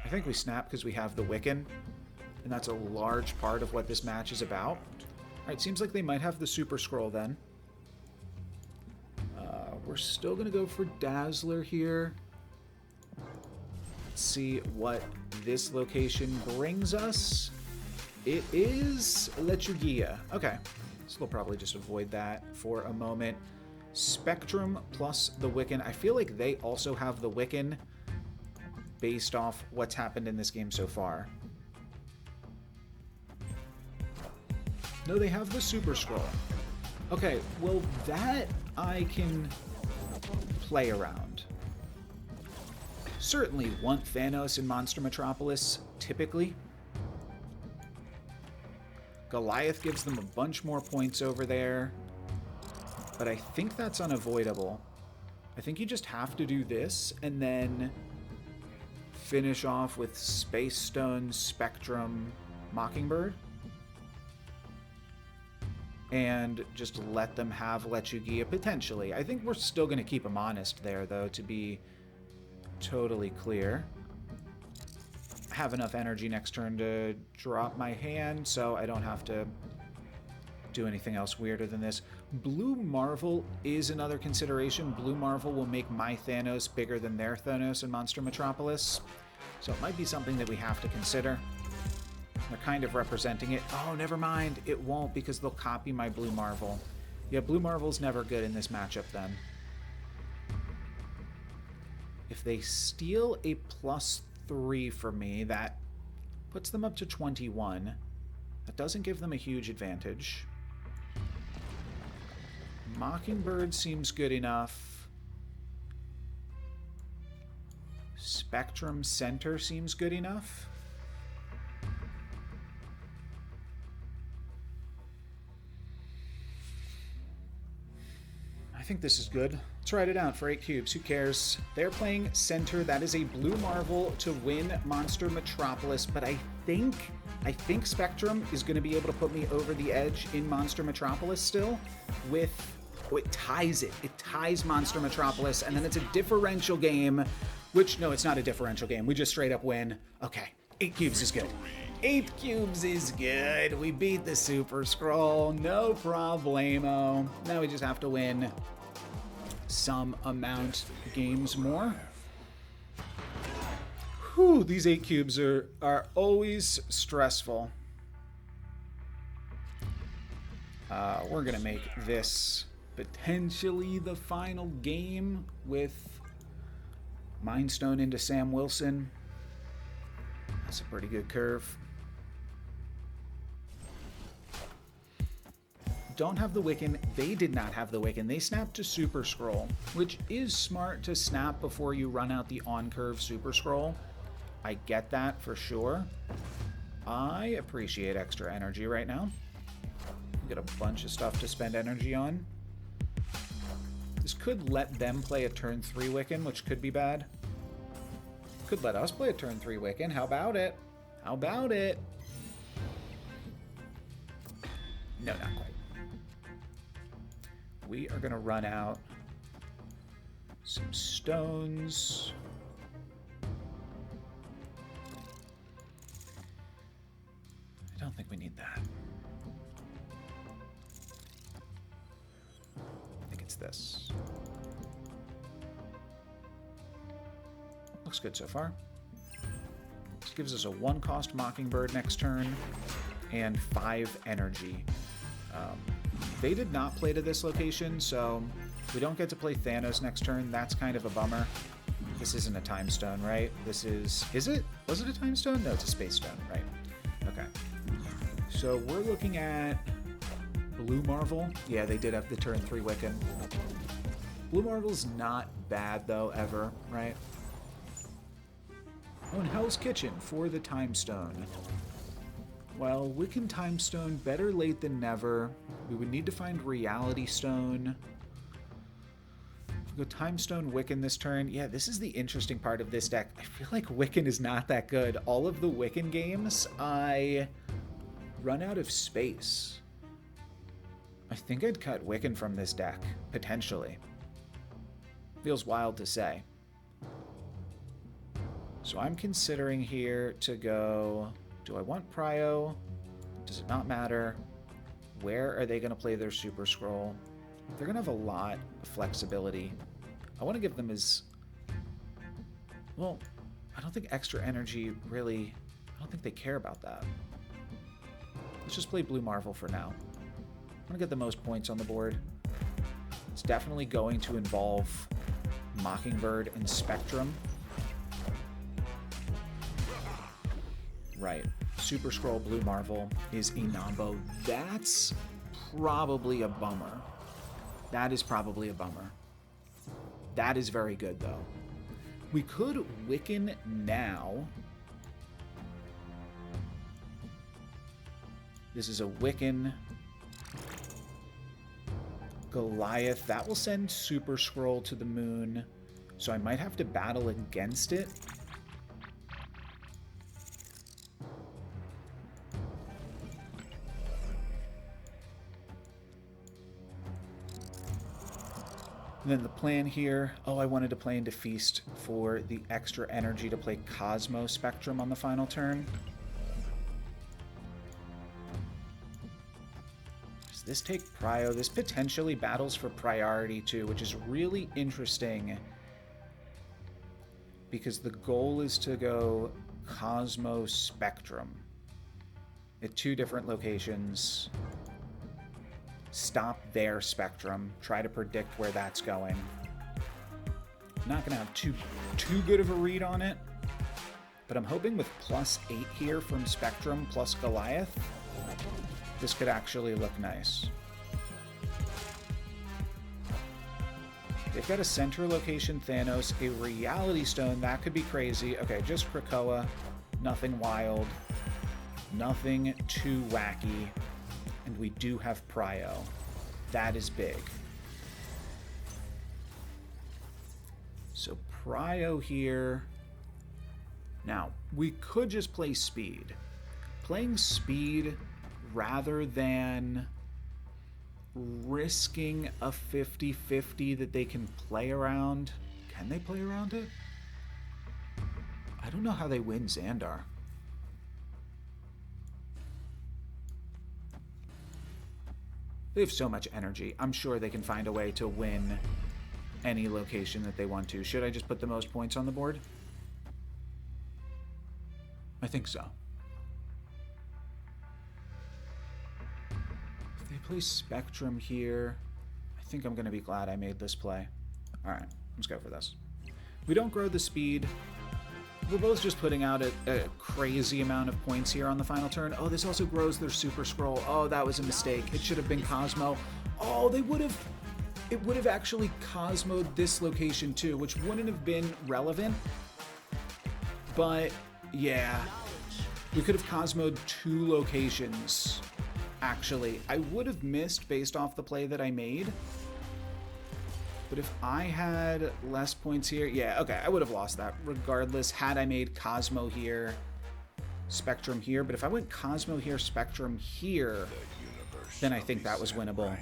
I think we snap because we have the Wiccan, and that's a large part of what this match is about. Alright, seems like they might have the Super Scroll then. We're still going to go for Dazzler here. Let's see what this location brings us. It is Lechugia. Okay, so we'll probably just avoid that for a moment. Spectrum plus the Wiccan. I feel like they also have the Wiccan based off what's happened in this game so far. No, they have the Super Scroll. Okay, well, that I can play around. Certainly want Thanos in Monster Metropolis, typically. Goliath gives them a bunch more points over there, but I think that's unavoidable. I think you just have to do this, and then finish off with Space Stone, Spectrum, Mockingbird. And just let them have Lechugia potentially. I think we're still going to keep them honest there, though, to be totally clear. I have enough energy next turn to drop my hand, so I don't have to do anything else weirder than this. Blue Marvel is another consideration. Blue Marvel will make my Thanos bigger than their Thanos in Monster Metropolis, so it might be something that we have to consider. They're kind of representing it. Oh, never mind. It won't because they'll copy my Blue Marvel. Yeah, Blue Marvel's never good in this matchup then. If they steal a +3 for me, that puts them up to 21. That doesn't give them a huge advantage. Mockingbird seems good enough. Spectrum Center seems good enough. I think this is good. Let's write it out for 8 cubes. Who cares? They're playing center. That is a Blue Marvel to win Monster Metropolis, but I think Spectrum is going to be able to put me over the edge in Monster Metropolis still with... Oh, it ties it. It ties Monster Metropolis, and then it's a differential game, which... No, it's not a differential game. We just straight up win. Okay, 8 cubes is good. 8 cubes is good. We beat the Super Scroll. No problemo. Now we just have to win some amount games more. Whew, these 8 cubes are always stressful. We're going to make this potentially the final game with Mind Stone into Sam Wilson. That's a pretty good curve. Don't have the Wiccan. They did not have the Wiccan. They snapped to Super Scroll, which is smart to snap before you run out the on-curve Super Scroll. I get that for sure. I appreciate extra energy right now. Get a bunch of stuff to spend energy on. This could let them play a turn 3 Wiccan, which could be bad. Could let us play a turn 3 Wiccan. How about it? How about it? No, not quite. We are going to run out some stones. I don't think we need that. I think it's this. Looks good so far. This gives us a 1-cost Mockingbird next turn and 5 energy. They did not play to this location, so we don't get to play Thanos next turn. That's kind of a bummer. This isn't a time stone, right? This is it? Was it a time stone? No, it's a space stone, right? Okay. So we're looking at Blue Marvel. Yeah, they did have the turn 3 Wiccan. Blue Marvel's not bad, though, ever, right? Oh, and Hell's Kitchen for the Time Stone. Well, Wiccan Time Stone, better late than never. We would need to find Reality Stone. If we go Time Stone, Wiccan this turn. Yeah, this is the interesting part of this deck. I feel like Wiccan is not that good. All of the Wiccan games, I run out of space. I think I'd cut Wiccan from this deck, potentially. Feels wild to say. So I'm considering here to go, do I want Prio? Does it not matter? Where are they going to play their Super Scroll? They're going to have a lot of flexibility. I want to give them as, well, I don't think extra energy really, I don't think they care about that. Let's just play Blue Marvel for now. I'm going to get the most points on the board. It's definitely going to involve Mockingbird and Spectrum. Right. Super Scroll Blue Marvel is a Nombo. That's probably a bummer. That is probably a bummer. That is very good, though. We could Wiccan now. This is a Wiccan Goliath. That will send Super Scroll to the moon. So I might have to battle against it. And then the plan here, oh, I wanted to play into Feast for the extra energy to play Cosmo Spectrum on the final turn. Does this take Prio? This potentially battles for priority too, which is really interesting because the goal is to go Cosmo Spectrum at 2 different locations. Stop their Spectrum, try to predict where that's going. Not gonna have too good of a read on it, but I'm hoping with +8 here from Spectrum plus Goliath, this could actually look nice. They've got a center location Thanos, a Reality Stone, that could be crazy. Okay, just Krakoa, nothing wild, nothing too wacky. And we do have Prio. That is big. So Prio here. Now, we could just play Speed. Playing Speed rather than risking a 50-50 that they can play around. Can they play around it? I don't know how they win Xandar. They have so much energy. I'm sure they can find a way to win any location that they want to. Should I just put the most points on the board? I think so. If they play Spectrum here, I think I'm going to be glad I made this play. All right, let's go for this. We don't grow the speed. We're both just putting out a crazy amount of points here on the final turn. Oh, this also grows their Super Scroll. Oh, that was a mistake. It should have been Cosmo. Oh, it would have actually Cosmoed this location too, which wouldn't have been relevant. But yeah, we could have Cosmoed 2 locations, actually. I would have missed based off the play that I made. But if I had less points here, yeah, okay, I would have lost that regardless had I made Cosmo here, Spectrum here. But if I went Cosmo here, Spectrum here, then I think that was winnable.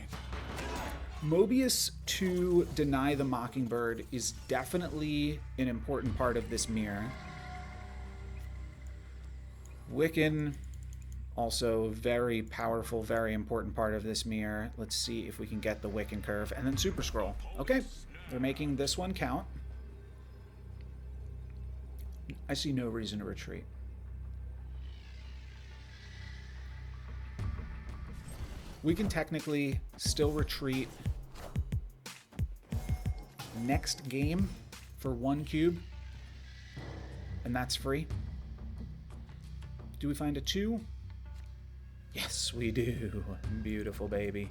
Mobius to deny the Mockingbird is definitely an important part of this mirror. Wiccan, also very powerful, very important part of this mirror. Let's see if we can get the Wiccan curve. And then Super Scroll. Okay, they're making this one count. I see no reason to retreat. We can technically still retreat next game for 1 cube, and that's free. Do we find a 2? Yes, we do. Beautiful, baby.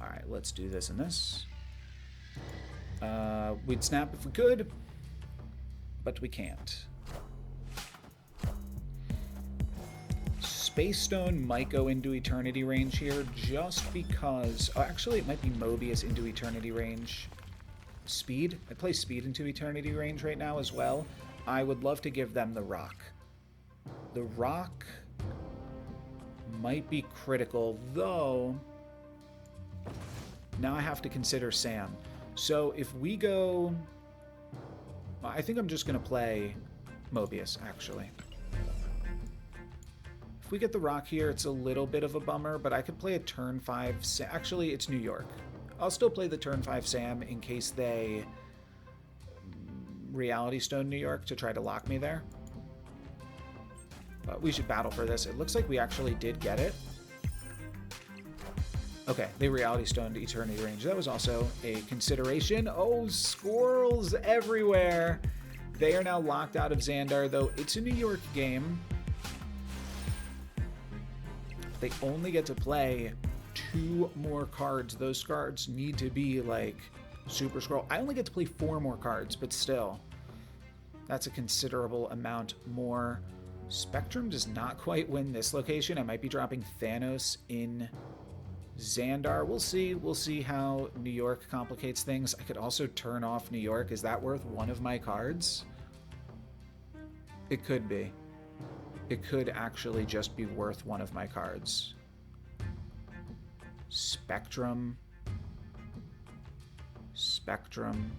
All right, let's do this and this. We'd snap if we could, but we can't. Space Stone might go into Eternity range here just because... Oh, actually, it might be Mobius into Eternity range. Speed? I play Speed into Eternity range right now as well. I would love to give them the Rock. The Rock might be critical, though... Now I have to consider Sam. So if we go... I think I'm just going to play Mobius, actually. If we get the Rock here, it's a little bit of a bummer, but I could play a turn 5... Actually, it's New York. I'll still play the turn 5 Sam in case they Reality Stone New York to try to lock me there. But we should battle for this. It looks like we actually did get it. Okay, they Reality Stoned Eternity range. That was also a consideration. Oh, squirrels everywhere. They are now locked out of Xandar, though it's a New York game. They only get to play 2 more cards. Those cards need to be like Super Scroll. I only get to play 4 more cards, but still, that's a considerable amount more. Spectrum does not quite win this location. I might be dropping Thanos in Xandar. We'll see. We'll see how New York complicates things. I could also turn off New York. Is that worth one of my cards? It could be. It could actually just be worth one of my cards. Spectrum. Spectrum.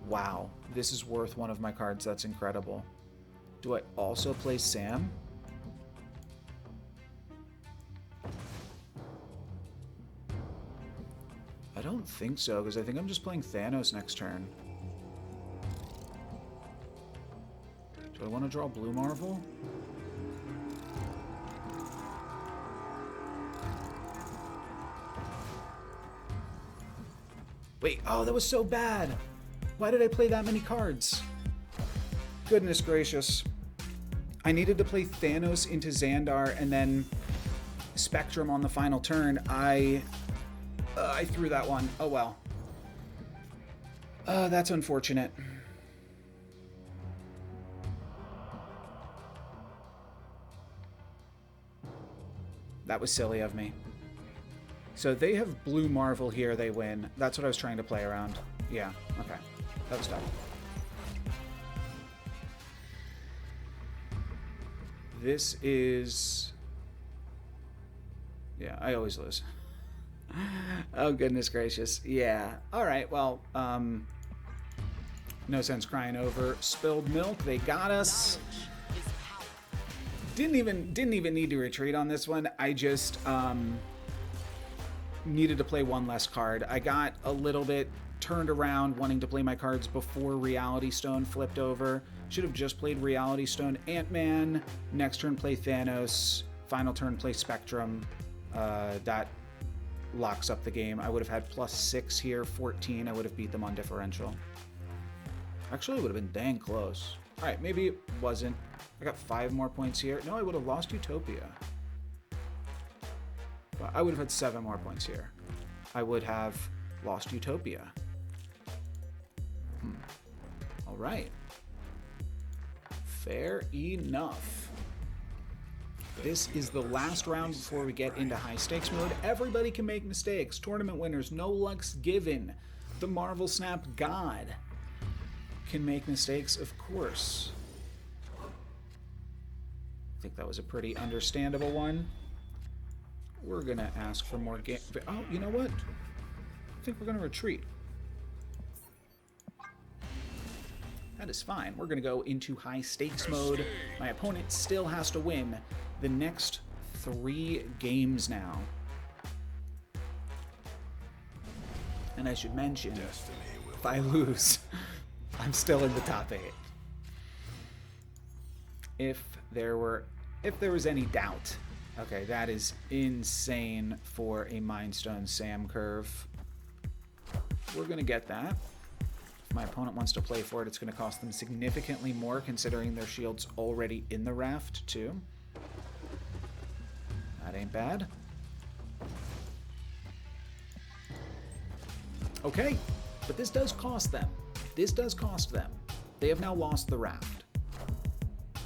Wow. This is worth one of my cards. That's incredible. Do I also play Sam? I don't think so, because I think I'm just playing Thanos next turn. Do I want to draw Blue Marvel? Wait, oh, that was so bad. Why did I play that many cards? Goodness gracious. I needed to play Thanos into Xandar and then Spectrum on the final turn. I threw that one. Oh, well. That's unfortunate. That was silly of me. So they have Blue Marvel here. They win. That's what I was trying to play around. Yeah, okay. That was tough. This is... Yeah, I always lose. Oh, goodness gracious. Yeah. All right, well, no sense crying over spilled milk. They got us. Didn't even need to retreat on this one. I just needed to play one less card. I got a little bit turned around wanting to play my cards before Reality Stone flipped over. Should have just played Reality Stone Ant-Man. Next turn play Thanos. Final turn play Spectrum. That locks up the game. I would have had +6 here, 14. I would have beat them on differential. Actually, it would have been dang close. All right, maybe it wasn't. I got 5 more points here. No, I would have lost Utopia. But I would have had 7 more points here. I would have lost Utopia. All right. Fair enough. This is the last round before we get into high stakes mode. Everybody can make mistakes. Tournament winners, NoLucksGiven. The Marvel Snap God can make mistakes, of course. I think that was a pretty understandable one. We're going to ask for more game. Oh, you know what? I think we're going to retreat. That is fine. We're going to go into high stakes mode. My opponent still has to win the next 3 games now. And I should mention, if I lose, I'm still in the top 8. If there was any doubt. Okay, that is insane for a Mind Stone Sam curve. We're going to get that. If my opponent wants to play for it, it's going to cost them significantly more, considering their shield's already in the raft, too. That ain't bad. Okay, but this does cost them. This does cost them. They have now lost the raft.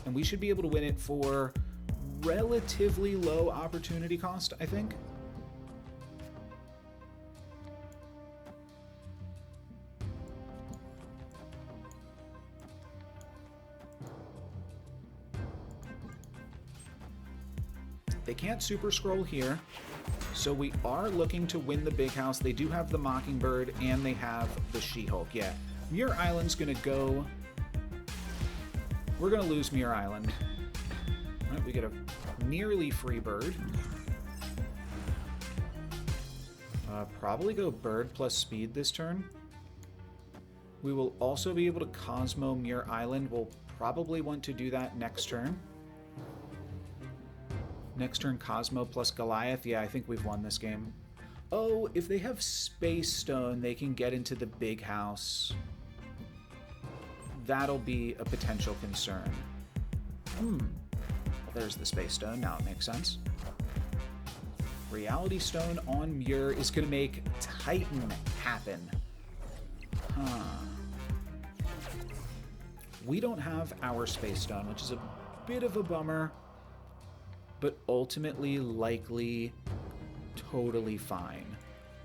And we should be able to win it for relatively low opportunity cost, I think. They can't super scroll here, so we are looking to win the big house. They do have the Mockingbird and they have the She-Hulk. Yeah, Muir Island's gonna go. We're gonna lose Muir Island. All right, we get a nearly free bird. Probably go bird plus speed this turn. We will also be able to Cosmo Muir Island. We'll probably want to do that next turn. Next turn, Cosmo plus Goliath. Yeah, I think we've won this game. Oh, if they have Space Stone, they can get into the big house. That'll be a potential concern. Well, there's the Space Stone. Now it makes sense. Reality Stone on Muir is going to make Titan happen. We don't have our Space Stone, which is a bit of a bummer, but ultimately likely totally fine.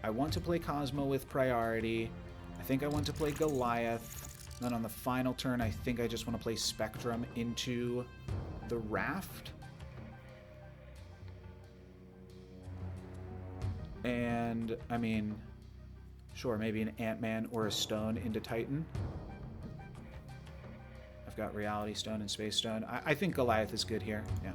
I want to play Cosmo with priority. I think I want to play Goliath. Then on the final turn, I think I just want to play Spectrum into the raft. And, I mean, sure, maybe an Ant-Man or a Stone into Titan. I've got Reality Stone and Space Stone. I think Goliath is good here, yeah.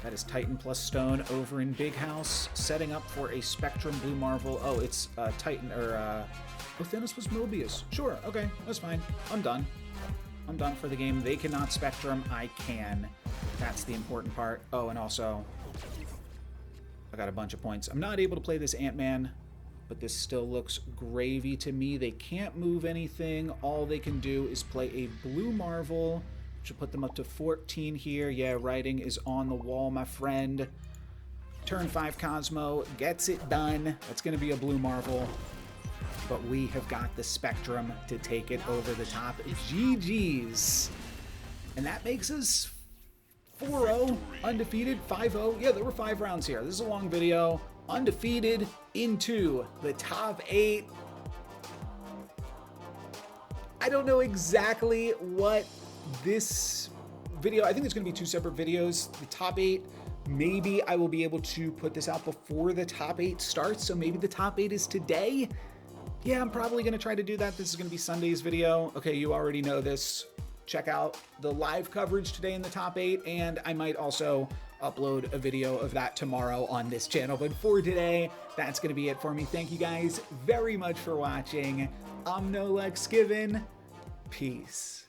That is Titan plus Stone over in Big House, setting up for a Spectrum Blue Marvel. Oh, it's Titan, or, oh, Thanos was Mobius. Sure, okay, that's fine. I'm done. I'm done for the game. They cannot Spectrum, I can. That's the important part. Oh, and also, I got a bunch of points. I'm not able to play this Ant-Man, but this still looks gravy to me. They can't move anything. All they can do is play a Blue Marvel, which will put them up to 14 here. Yeah, writing is on the wall, my friend. Turn 5 Cosmo gets it done. That's going to be a Blue Marvel. But we have got the Spectrum to take it over the top. GG's. And that makes us 4-0, undefeated, 5-0. Yeah, there were 5 rounds here. This is a long video. Undefeated into the top 8. I don't know exactly what this video, I think it's going to be 2 separate videos. The top 8, maybe I will be able to put this out before the top 8 starts, so maybe the top 8 is today. Yeah, I'm probably going to try to do that. This is going to be Sunday's video. Okay, you already know this. Check out the live coverage today in the top 8, and I might also upload a video of that tomorrow on this channel. But for today, that's going to be it for me. Thank you guys very much for watching. I'm NoLucksGiven. Peace.